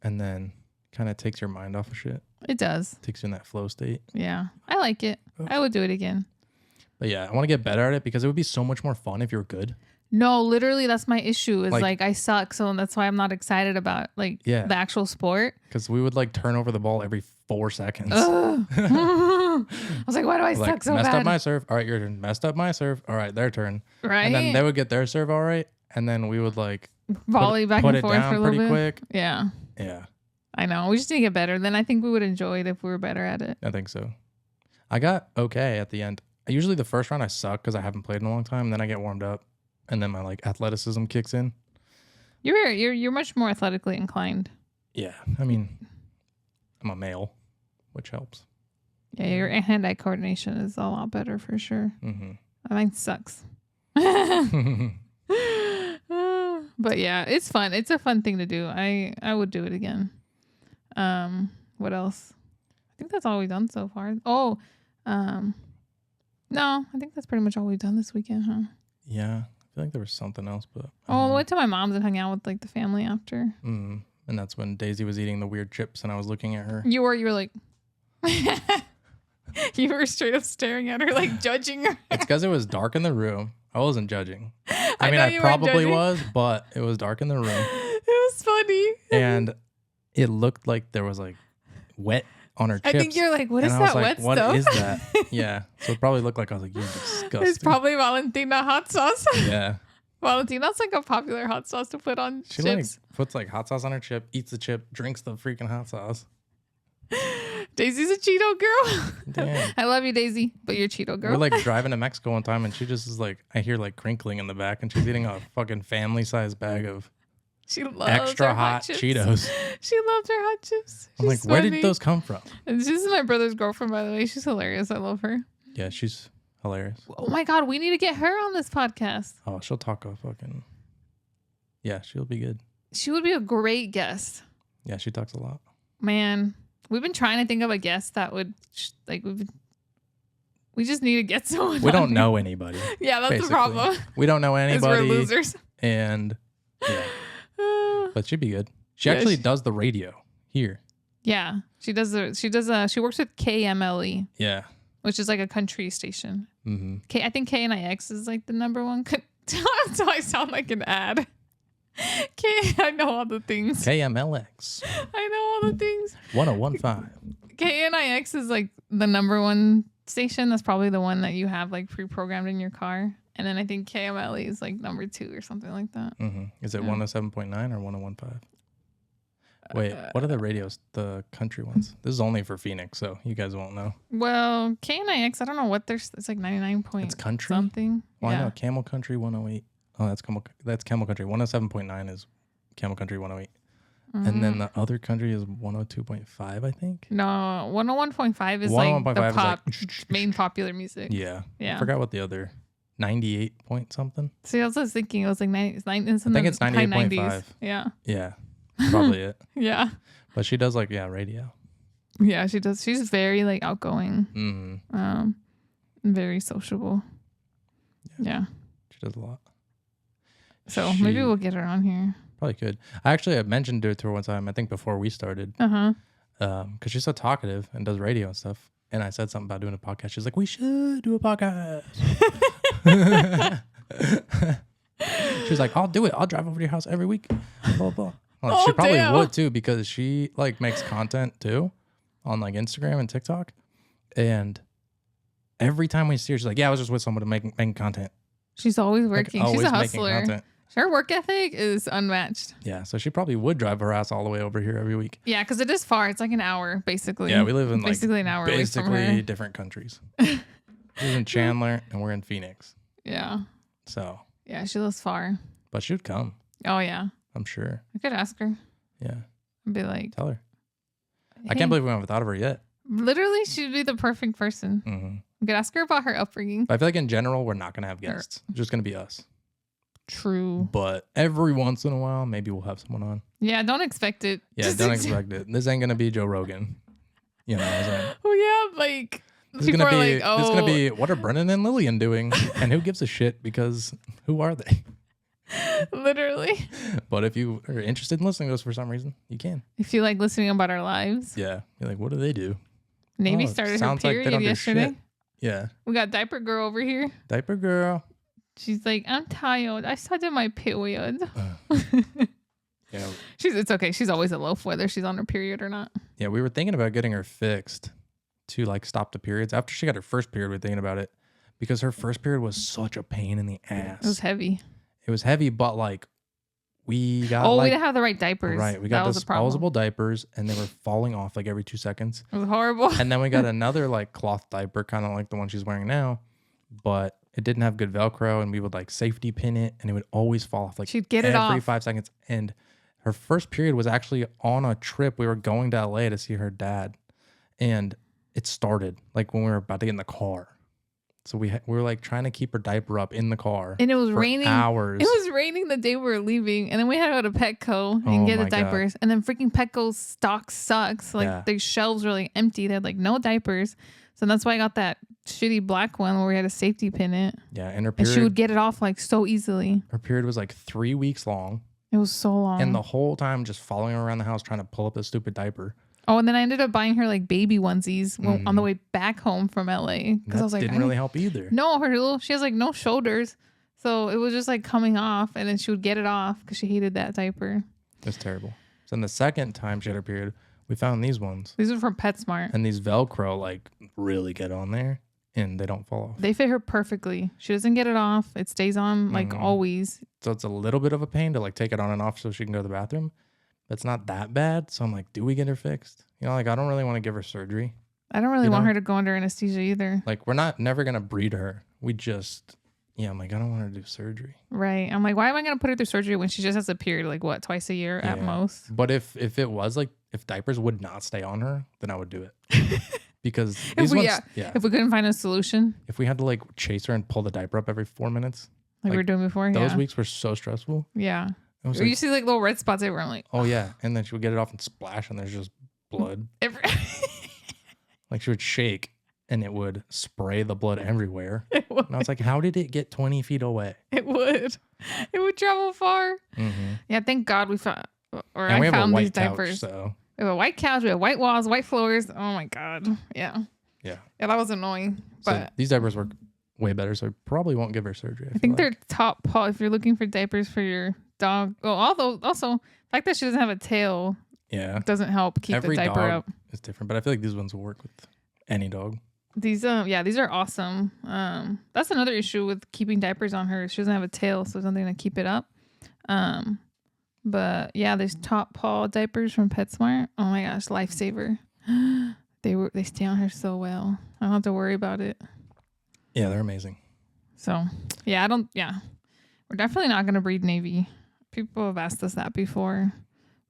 and then kind of takes your mind off of shit. It does. Takes you in that flow state. Yeah. I like it. I would do it again. But yeah, I want to get better at it because it would be so much more fun if you're good. No, literally that's my issue is Like- like I suck. So that's why I'm not excited about like Yeah. the actual sport. Because we would like turn over the ball every 4 seconds. Ugh. I was like, why do I Like, suck so messed bad? up my serve. All right, your turn. Messed up my serve. All right, their turn. Right? And then they would get their serve all right. And then we would like Volley back put and it forth down for a little pretty bit. quick. Yeah. Yeah, I know. We just need to get better. Then I think we would enjoy it if we were better at it. I think so. I got okay at the end. Usually the first round I suck because I haven't played in a long time. Then I get warmed up. And then my like athleticism kicks in. You're much more athletically inclined. Yeah, I mean, I'm a male, which helps. Yeah, your hand-eye coordination is a lot better for sure. Mm-hmm. Mine sucks. But yeah, it's fun. It's a fun thing to do. I would do it again. What else? I think that's all we've done so far. Oh, no, I think that's pretty much all we've done this weekend, huh? Yeah, I feel like there was something else, but Oh, I went to my mom's and hung out with like the family after. And that's when Daisy was eating the weird chips, and I was looking at her. You were like, you were straight up staring at her, like judging her. It's because it was dark in the room. I wasn't judging. I mean, know I you weren't probably judging. was, but it was dark in the room, It was funny. and it looked like there was like wet on her chips. I think you're like, what and is I was that like, wet what stuff? is that? Yeah, so it probably looked like I was like, you're disgusting. It's probably Valentina hot sauce. Yeah, Valentina's like a popular hot sauce to put on she chips. like puts like hot sauce on her chip, eats the chip, drinks the freaking hot sauce. Daisy's a Cheeto girl. Damn. I love you, Daisy, but you're a Cheeto girl. We're like driving to Mexico one time, and she just is like, I hear like crinkling in the back, and she's eating a fucking family-sized bag of she loves extra her hot chips. Cheetos. She loves her hot chips. I'm like, She's where funny. did those come from? And this is my brother's girlfriend, by the way. She's hilarious. I love her. Yeah, she's hilarious. Oh my God, we need to get her on this podcast. Oh, she'll talk a fucking. Yeah, she'll be good. She would be a great guest. Yeah, she talks a lot. Man, we've been trying to think of a guest that would we just need to get someone. We on don't here. know anybody. Yeah, that's basically. the problem. We don't know Is we're anybody, losers. and yeah, but she'd be good. She Yeah, actually she- does the radio here. Yeah, she works with KMLE, Yeah. which is like a country station. Mm-hmm. I think KNIX is like the number one. So I sound like an ad. I know all the things. KMLX I know all the things. 1015. KNIX is like the number one station. That's probably the one that you have like pre-programmed in your car. And then I think KMLE is like number 2 or something like that. Mm-hmm. Is it Yeah. 107.9 or 1015? Wait, what are the radios? The country ones. This is only for Phoenix, so you guys won't know. Well, KNIX, I don't know what there's. It's like 99 point It's country. something. Well, yeah. I know Camel Country 108. Oh, that's Camel Country. 107.9 is Camel Country 108. And then the other country is 102.5, I think. No, 101.5 is like 101.5 the is pop like main popular music. Yeah. Yeah. I forgot what the other 98 point something. See, I was thinking it was like 90. It's I think it's high 98.5. Yeah. Yeah. Probably it. Yeah. But she does like radio. Yeah, she does. She's very like outgoing. Mm-hmm. Very sociable. Yeah. She does a lot. So She maybe we'll get her on here. probably could. I mentioned it to her one time, I think before we started. Uh-huh. Because she's so talkative and does radio and stuff. And I said something about doing a podcast. She's like, we should do a podcast. She's like, I'll do it. I'll drive over to your house every week. Blah, blah. Like, she probably would too, because she like makes content too on like Instagram and TikTok. And every time we see her, she's like, yeah, I was just with someone to making content. She's always working. Like, She's a always making hustler. content. Her work ethic is unmatched. Yeah, so she probably would drive her ass all the way over here every week. Yeah, because it is far. It's like an hour, basically. Yeah, we live in basically like an hour away from her. basically different countries. She's in Chandler and we're in Phoenix. Yeah. So, Yeah, she lives far. but she would come, Oh, yeah. I'm sure. I could ask her. Yeah, I'd be like, tell her. I hey, can't believe we haven't thought of her yet. literally, she'd be the perfect person. Mm-hmm. I could ask her about her upbringing. But I feel like in general, we're not going to have guests. It's just going to be us. True. But every once in a while, maybe we'll have someone on. Yeah, don't expect it. Yeah, Just don't expect it. This ain't going to be Joe Rogan. You know what I'm saying? Oh, yeah. Like, This is people gonna are be like, oh. this is gonna be what are Brennan and Lillian doing, and who gives a shit, because who are they? Literally. But if you are interested in listening to us for some reason, you can. If you like listening about our lives. Yeah, you're like, what do they do? Navy Oh, started her sounds like they period don't do yesterday. shit. Yeah, We got Diaper Girl over here. diaper girl. She's like, I'm tired. I started my period. Yeah, It's okay. She's always a loaf, whether she's on her period or not. yeah. We were thinking about getting her fixed to like stop the periods. After she got her first period, we were thinking about it because her first period was such a pain in the ass. It was heavy. It was heavy, but like we got we like didn't have the right diapers. right. We That got was the problem. disposable diapers, and they were falling off like every 2 seconds. It was horrible. And then we got another like cloth diaper, kind of like the one she's wearing now, but it didn't have good Velcro, and we would like safety pin it, and it would always fall off like She'd get it every off. 5 seconds. And her first period was actually on a trip. We were going to LA to see her dad, and it started like when we were about to get in the car. So we were like trying to keep her diaper up in the car, And it was for raining. hours. It was raining the day we were leaving, and then we had to go to Petco and Oh get the my God. diapers. And then freaking Petco's stock sucks. Like Yeah. the shelves were like empty. They had like no diapers. So that's why I got that shitty black one where we had to safety pin it. Yeah, and her And she would period, get it off like so easily. her period was like 3 weeks long, It was so long. and the whole time just following her around the house trying to pull up the stupid diaper. Oh, and then I ended up buying her like baby onesies on the way back home from LA because That I was like, didn't really help either. no, she has like no shoulders, so it was just like coming off, and then she would get it off because she hated that diaper. It was terrible. So then the second time she had her period, we found these ones, These are from PetSmart. and these Velcro like really get on there, and they don't fall off. They fit her perfectly. She doesn't get it off. It stays on like always. So it's a little bit of a pain to like take it on and off so she can go to the bathroom. But it's not that bad. So I'm like, do we get her fixed? You know, like I don't really want to give her surgery. I don't really You want know? her to go under anesthesia either. Like we're never gonna breed her. We just, yeah, I'm like, I don't want her to do surgery. Right. I'm like, why am I going to put her through surgery when she just has a period like what, twice a year at Yeah. most? But if it was like, if diapers would not stay on her, then I would do it. Because these ones, yeah. If we couldn't find a solution If we had to like chase her and pull the diaper up every 4 minutes, like we Like, were doing before, those yeah. weeks were so stressful. Yeah. It was Or like, you see like little red spots everywhere. I'm like, oh yeah, and then she would get it off and splash, and there's just blood. every- Like she would shake, and it would spray the blood everywhere. it would. And I was like, how did it get 20 feet away? It would. It would travel far. Mm-hmm. Yeah, thank God we found, or And we I have a found these white couch, diapers. so We have a white couch, we have white walls, white floors. Oh my God. Yeah. yeah. Yeah, that was annoying. So But these diapers work way better, so I probably won't give her surgery. I think they're top paw if you're looking for diapers for your dog. Oh, although also the fact that she doesn't have a tail yeah. doesn't help keep Every the diaper dog up. is different, but I feel like these ones will work with any dog. These these are awesome. That's another issue with keeping diapers on her. She doesn't have a tail, so something to keep it up. But yeah, there's top paw diapers from PetSmart. Oh my gosh, lifesaver. They stay on her so well. I don't have to worry about it. Yeah, they're amazing. So yeah, we're definitely not gonna breed Navy. People have asked us that before,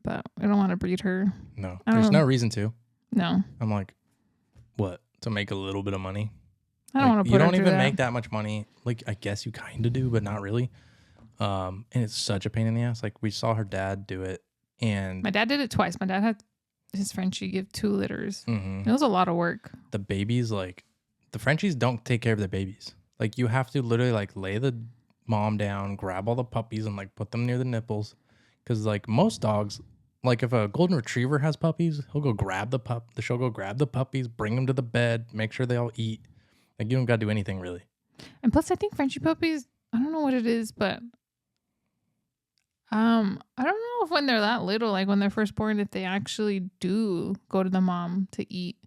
but we don't want to breed her. No, I don't there's know. no reason to. No, I'm like, what? To make a little bit of money? I don't want to put You her don't through even that. make that much money. Like, I guess you kind of do, but not really. And it's such a pain in the ass. Like, we saw her dad do it, and My dad did it twice. My dad had his Frenchie give 2 litters. Mhm. It was a lot of work. the babies, like, the Frenchies don't take care of their babies. Like, you have to literally, like, lay the mom down, grab all the puppies, and, like, put them near the nipples. Because, like, most dogs, Like if a golden retriever has puppies, he'll go grab the pup. She'll go grab the puppies, bring them to the bed, make sure they all eat. Like you don't gotta do anything really. And plus, I think Frenchie puppies, I don't know what it is, but I don't know if when they're that little, like when they're first born, if they actually do go to the mom to eat,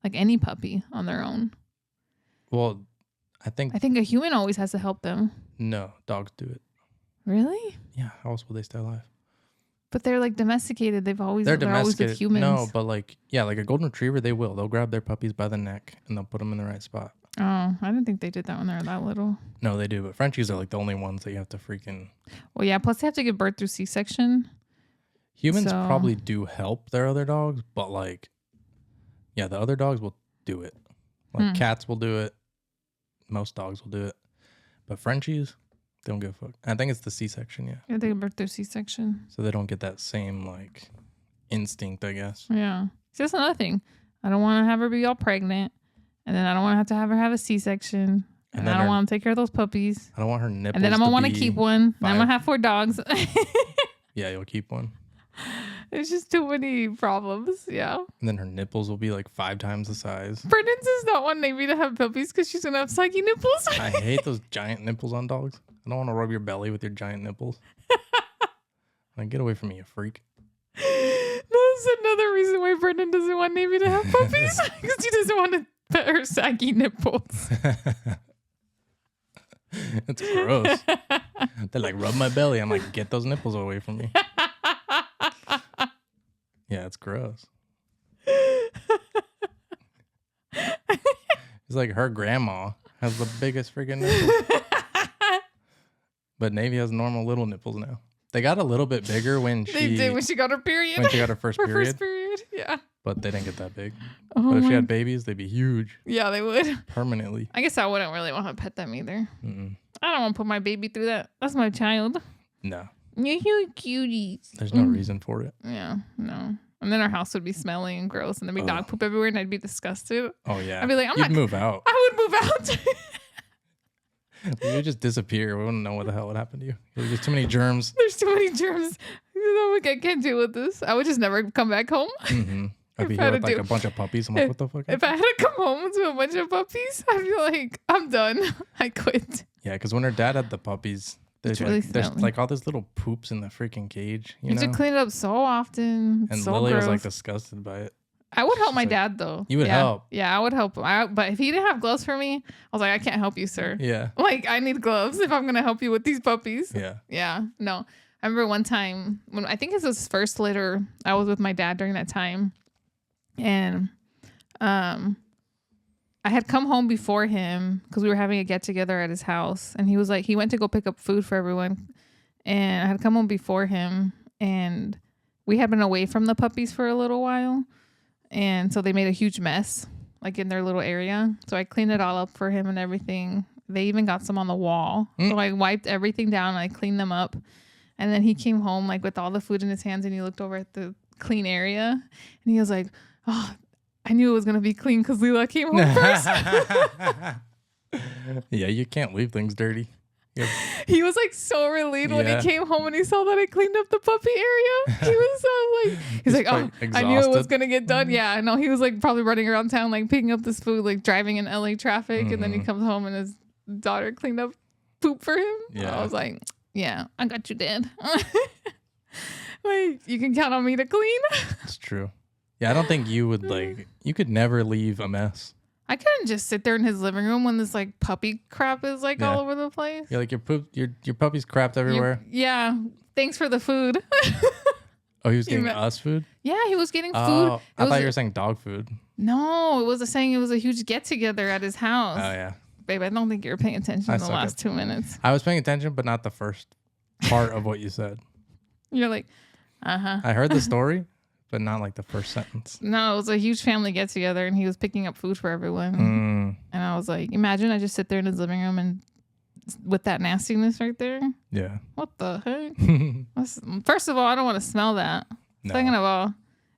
like any puppy on their own. Well, I think a human always has to help them. no, dogs do it. Really? Yeah, how else will they stay alive? But they're like domesticated. They're always Domesticated. with humans. No, but like like a golden retriever, they will. They'll grab their puppies by the neck and they'll put them in the right spot. Oh, I didn't think they did that when they were that little. No, they do. But Frenchies are like the only ones that you have to freaking. Well, yeah. Plus, they have to give birth through C-section. Humans probably do help their other dogs, but like, yeah, the other dogs will do it. Like cats will do it. Most dogs will do it. But Frenchies, they don't give a fuck. I think it's the C-section, yeah. Yeah, they give birth through C-section. So they don't get that same like instinct, I guess. Yeah. See, that's another thing. I don't want to have her be all pregnant. And then I don't want to have her have a C-section. And I don't want to take care of those puppies. I don't want her nipples. And then I'm going to want to keep one. And I'm going to have 4 dogs. Yeah, you'll keep one. It's just too many problems. Yeah. And then her nipples will be like 5 times the size. Brendan does not want Navy to have puppies because she's going to have saggy nipples. I hate those giant nipples on dogs. I don't want to rub your belly with your giant nipples. Like, get away from me, you freak. That's another reason why Brendan doesn't want Navy to have puppies. Because he doesn't want to pet her saggy nipples. It's gross. They like rub my belly. I'm like, get those nipples away from me. Yeah, it's gross. It's like her grandma has the biggest freaking nipples. But Navy has normal little nipples now. They got a little bit bigger when They did when she got her period. When she got her first her period. first period, yeah. But they didn't get that big. Oh But if she had babies, they'd be huge. Yeah, they would. Permanently. I guess I wouldn't really want to pet them either. Mm-mm. I don't want to put my baby through that. That's my child. No. You're huge cuties. There's no reason for it. Yeah, no. And then our house would be smelly and gross, and there'd be dog poop everywhere, and I'd be disgusted. Oh, yeah. I'd be like, You'd move out. I would move out. You would just disappear. We wouldn't know what the hell would happen to you. There's just too many germs. There's too many germs. I can't deal with this. I would just never come back home. Mm-hmm. I'd be If I here had with to like a bunch of puppies. I'm like, what the fuck? If I had to come home to a bunch of puppies, I'd be like, I'm done. I quit. Yeah, because when her dad had the puppies, there's really there's smelly. like all this little poops in the freaking cage. You You have know? to clean it up so often. It's And so Lily gross. was like disgusted by it. I would help She's my like- dad though. You would help. Yeah, I would help him. But if he didn't have gloves for me, I was like, I can't help you, sir. Yeah. Like, I need gloves if I'm gonna help you with these puppies. Yeah. Yeah. No. I remember one time when I think it was his first litter, I was with my dad during that time. And I had come home before him because we were having a get together at his house. And he was like, he went to go pick up food for everyone. And I had come home before him, and we had been away from the puppies for a little while. And so they made a huge mess, like in their little area. So I cleaned it all up for him and everything. They even got some on the wall. So I wiped everything down and I cleaned them up. And then he came home like with all the food in his hands, and he looked over at the clean area and he was like, oh, I knew it was going to be clean because Lila came home first. Yeah, you can't leave things dirty. Yep. He was like so relieved when Yeah. he came home and he saw that I cleaned up the puppy area. He was so like, he's like, oh, quite I knew it was exhausted. gonna get done. Yeah, I know. He was like probably running around town, like picking up this food, like driving in LA traffic, and then he comes home and his daughter cleaned up poop for him. Yeah. I was like, yeah, I got you, Dad. Like, you can count on me to clean. It's true. Yeah, I don't think you would like. You could never leave a mess. I couldn't just sit there in his living room when this like puppy crap is like Yeah. all over the place. You're like your puppy's crapped everywhere. Yeah. Thanks for the food. Oh, he was getting meant- us food. Yeah, he was getting food. Oh, I It was thought you were saying dog food. No, it was saying it was a huge get together at his house. Oh yeah, Babe, I don't think you were paying attention I in the suck last at- 2 minutes. I was paying attention, but not the first part of what you said. You're like, uh-huh. I heard the story, but not like the first sentence. No, it was a huge family get together and he was picking up food for everyone. Mm, And I was like, imagine I just sit there in his living room and with that nastiness right there. yeah. What the heck? First of all, I don't want to smell that. No. Second of all,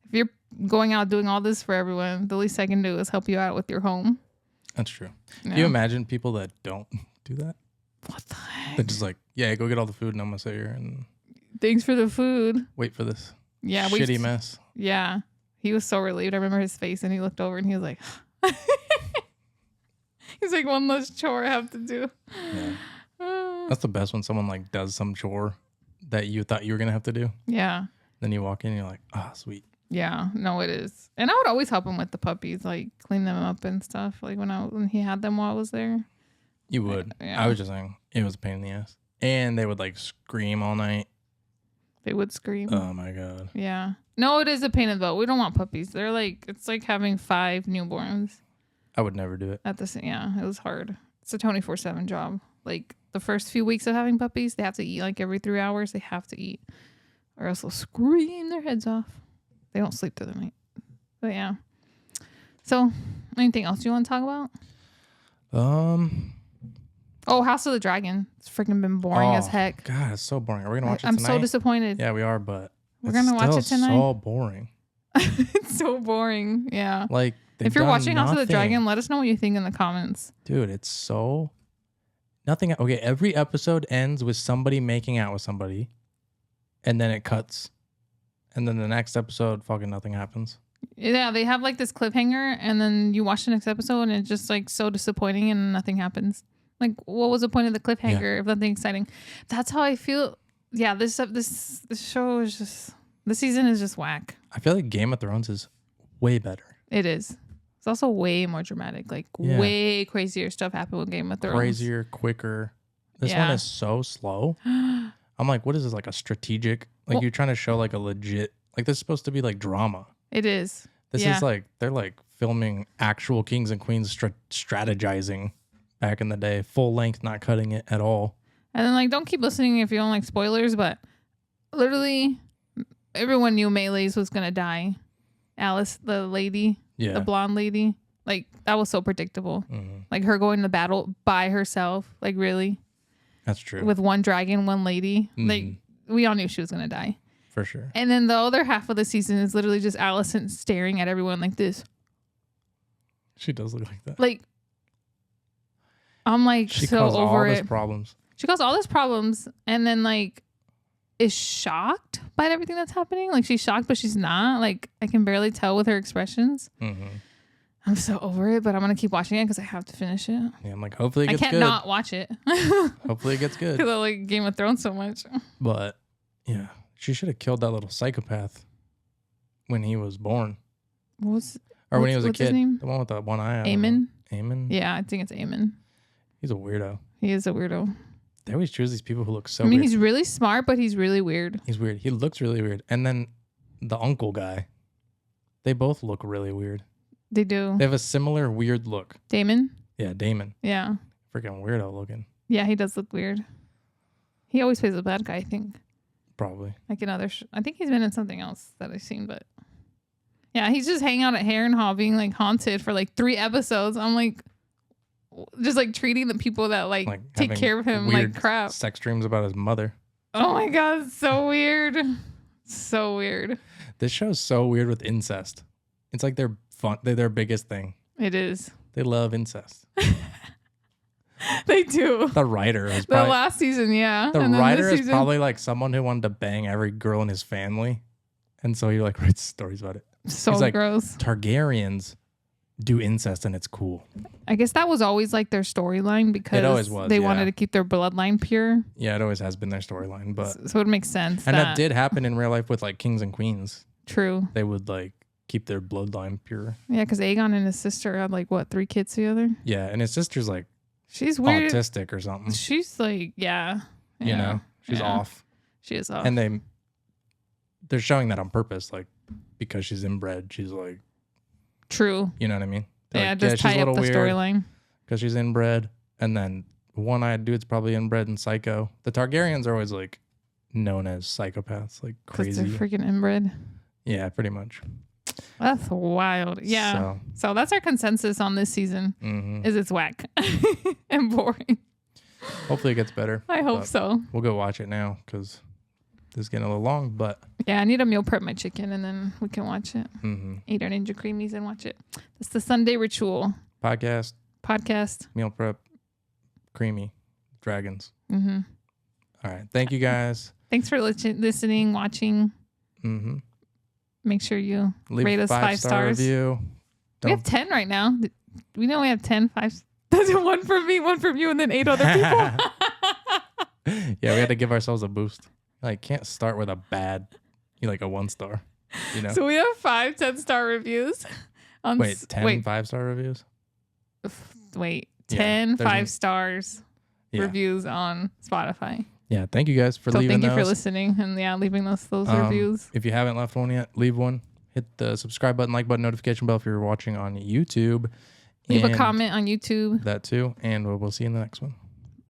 if you're going out doing all this for everyone, the least I can do is help you out with your home. That's true. Yeah. Do you imagine people that don't do that? What the heck? They're just like, yeah, go get all the food and I'm gonna sit here and Thanks for the food. wait for this. Yeah, shitty mess. Yeah, he was so relieved. I remember his face, and he looked over and he was like, he's like, one less chore I have to do. Yeah. That's the best when someone like does some chore that you thought you were gonna have to do. Yeah. Then you walk in and you're like, ah, sweet. Yeah, no, it is. And I would always help him with the puppies, like clean them up and stuff. Like when he had them while I was there. You would. Yeah. I was just saying it was a pain in the ass. And they would like scream all night. They would scream. Oh my God. Yeah. No, it is a pain in the butt. We don't want puppies. They're like, it's like having 5 newborns I would never do it. at the same. Yeah, it was hard. It's a 24/7 job. Like the first few weeks of having puppies, they have to eat like every 3 hours. They have to eat, or else they'll scream their heads off. They don't sleep through the night. But yeah. So, anything else you want to talk about? Oh, House of the Dragon. It's freaking been boring as heck. God, it's so boring. Are we gonna watch it I'm tonight? so disappointed. Yeah, we are, but We're gonna watch it tonight? So boring. It's so boring. Yeah. Like If you're watching House of the nothing. Dragon, let us know what you think in the comments. Dude, it's so nothing. Okay, every episode ends with somebody making out with somebody, and then it cuts, and then the next episode, fucking nothing happens. Yeah, they have like this cliffhanger, and then you watch the next episode, and it's just like so disappointing, and nothing happens. Like, what was the point of the cliffhanger if nothing exciting? That's how I feel. Yeah, this show is just, this season is just whack. I feel like Game of Thrones is way better. It is. It's also way more dramatic. Like way crazier stuff happened with Game of Thrones. Crazier, quicker. This one is so slow. I'm like, what is this? Like a strategic? Like you're trying to show like a legit. Like this is supposed to be like drama. It is. This is like they're like filming actual kings and queens strategizing back in the day, full length, not cutting it at all. And then like, don't keep listening if you don't like spoilers, but literally everyone knew Melee's was gonna die. Alice, the lady, the blonde lady, like that was so predictable. Mm-hmm. Like her going to battle by herself, like really. That's true. With one dragon, one lady, Mm-hmm. like we all knew she was gonna die. For sure. And then the other half of the season is literally just Alicent staring at everyone like this. She does look like that. Like, I'm like she so caused over all it. these problems. She caused all these problems, and then like is shocked by everything that's happening. Like she's shocked, but she's not. Like I can barely tell with her expressions. Mm-hmm. I'm so over it, but I'm gonna keep watching it because I have to finish it. Yeah, I'm like, hopefully it gets I can't good. not watch it. Hopefully it gets good. Because I like Game of Thrones so much. But yeah, she should have killed that little psychopath when he was born, when he was a what's his kid. name? The one with the one eye. Aemon? Aemon. Yeah, I think it's Aemon. He's a weirdo. He is a weirdo. They always choose these people who look so I mean, weird. he's really smart, but he's really weird. He's weird. He looks really weird. And then the uncle guy, they both look really weird. They do. They have a similar weird look. Damon? Yeah, Damon. Yeah. Freaking weirdo looking. Yeah, he does look weird. He always plays a bad guy, I think. Probably. Like in other... I think he's been in something else that I've seen, but... Yeah, he's just hanging out at Harrenhal being like haunted for like 3 episodes. I'm like... Just like treating the people that like take care of him like crap. Sex dreams about his mother. Oh my God, it's so weird. So weird. This show's so weird with incest. It's like their fun. They're their biggest thing. It is. They love incest. They do. The writer is The probably, last season, yeah. the And then writer this is season- probably like someone who wanted to bang every girl in his family, and so he like writes stories about it. so He's like, gross. Targaryens do incest and it's cool. I guess that was always like their storyline because always was, they yeah. wanted to keep their bloodline pure. Yeah, it always has been their storyline, but So it makes sense. and that did happen in real life with like kings and queens. True. They would like keep their bloodline pure. Yeah, because Aegon and his sister had like what 3 kids together. Yeah, and his sister's like She's weird. autistic or something. She's like You know, she's Yeah. off. She is off. And they're showing that on purpose, like because she's inbred. She's like, True. you know what I mean? They're Yeah, like, just she's tie a up little the weird storyline. because she's inbred, and then one-eyed dude's probably inbred and psycho. The Targaryens are always like known as psychopaths, like Because they're crazy. freaking inbred. Yeah, pretty much. That's wild. Yeah. So that's our consensus on this season. Mhm. Is it's whack and boring. Hopefully it gets better. I hope but so. We'll go watch it now because this is getting a little long, but Yeah, I need to meal prep my chicken and then we can watch it. mhm. Eat our Ninja Creamies and watch it. That's the Sunday Ritual podcast. meal prep, creamy, dragons. Mm-hmm. All right. Thank you guys. Thanks for listening, watching. Mm-hmm. Make sure you Leave rate a us 5 stars. review. We have 10 right now. We know we have 10 5. That's one from me, one from you, and then 8 other people. Yeah, we had to give ourselves a boost. Like, can't start with a bad, like a 1 star. You know. So we have 5 10-star reviews. Wait, 10 5-star reviews? Wait, Yeah, 10 there's 5 stars reviews on Spotify. Yeah, thank you guys for So leaving thank you those. for listening and leaving those reviews. If you haven't left one yet, leave one. Hit the subscribe button, like button, notification bell if you're watching on YouTube. Leave a And comment on YouTube. that too. And we'll see you in the next one.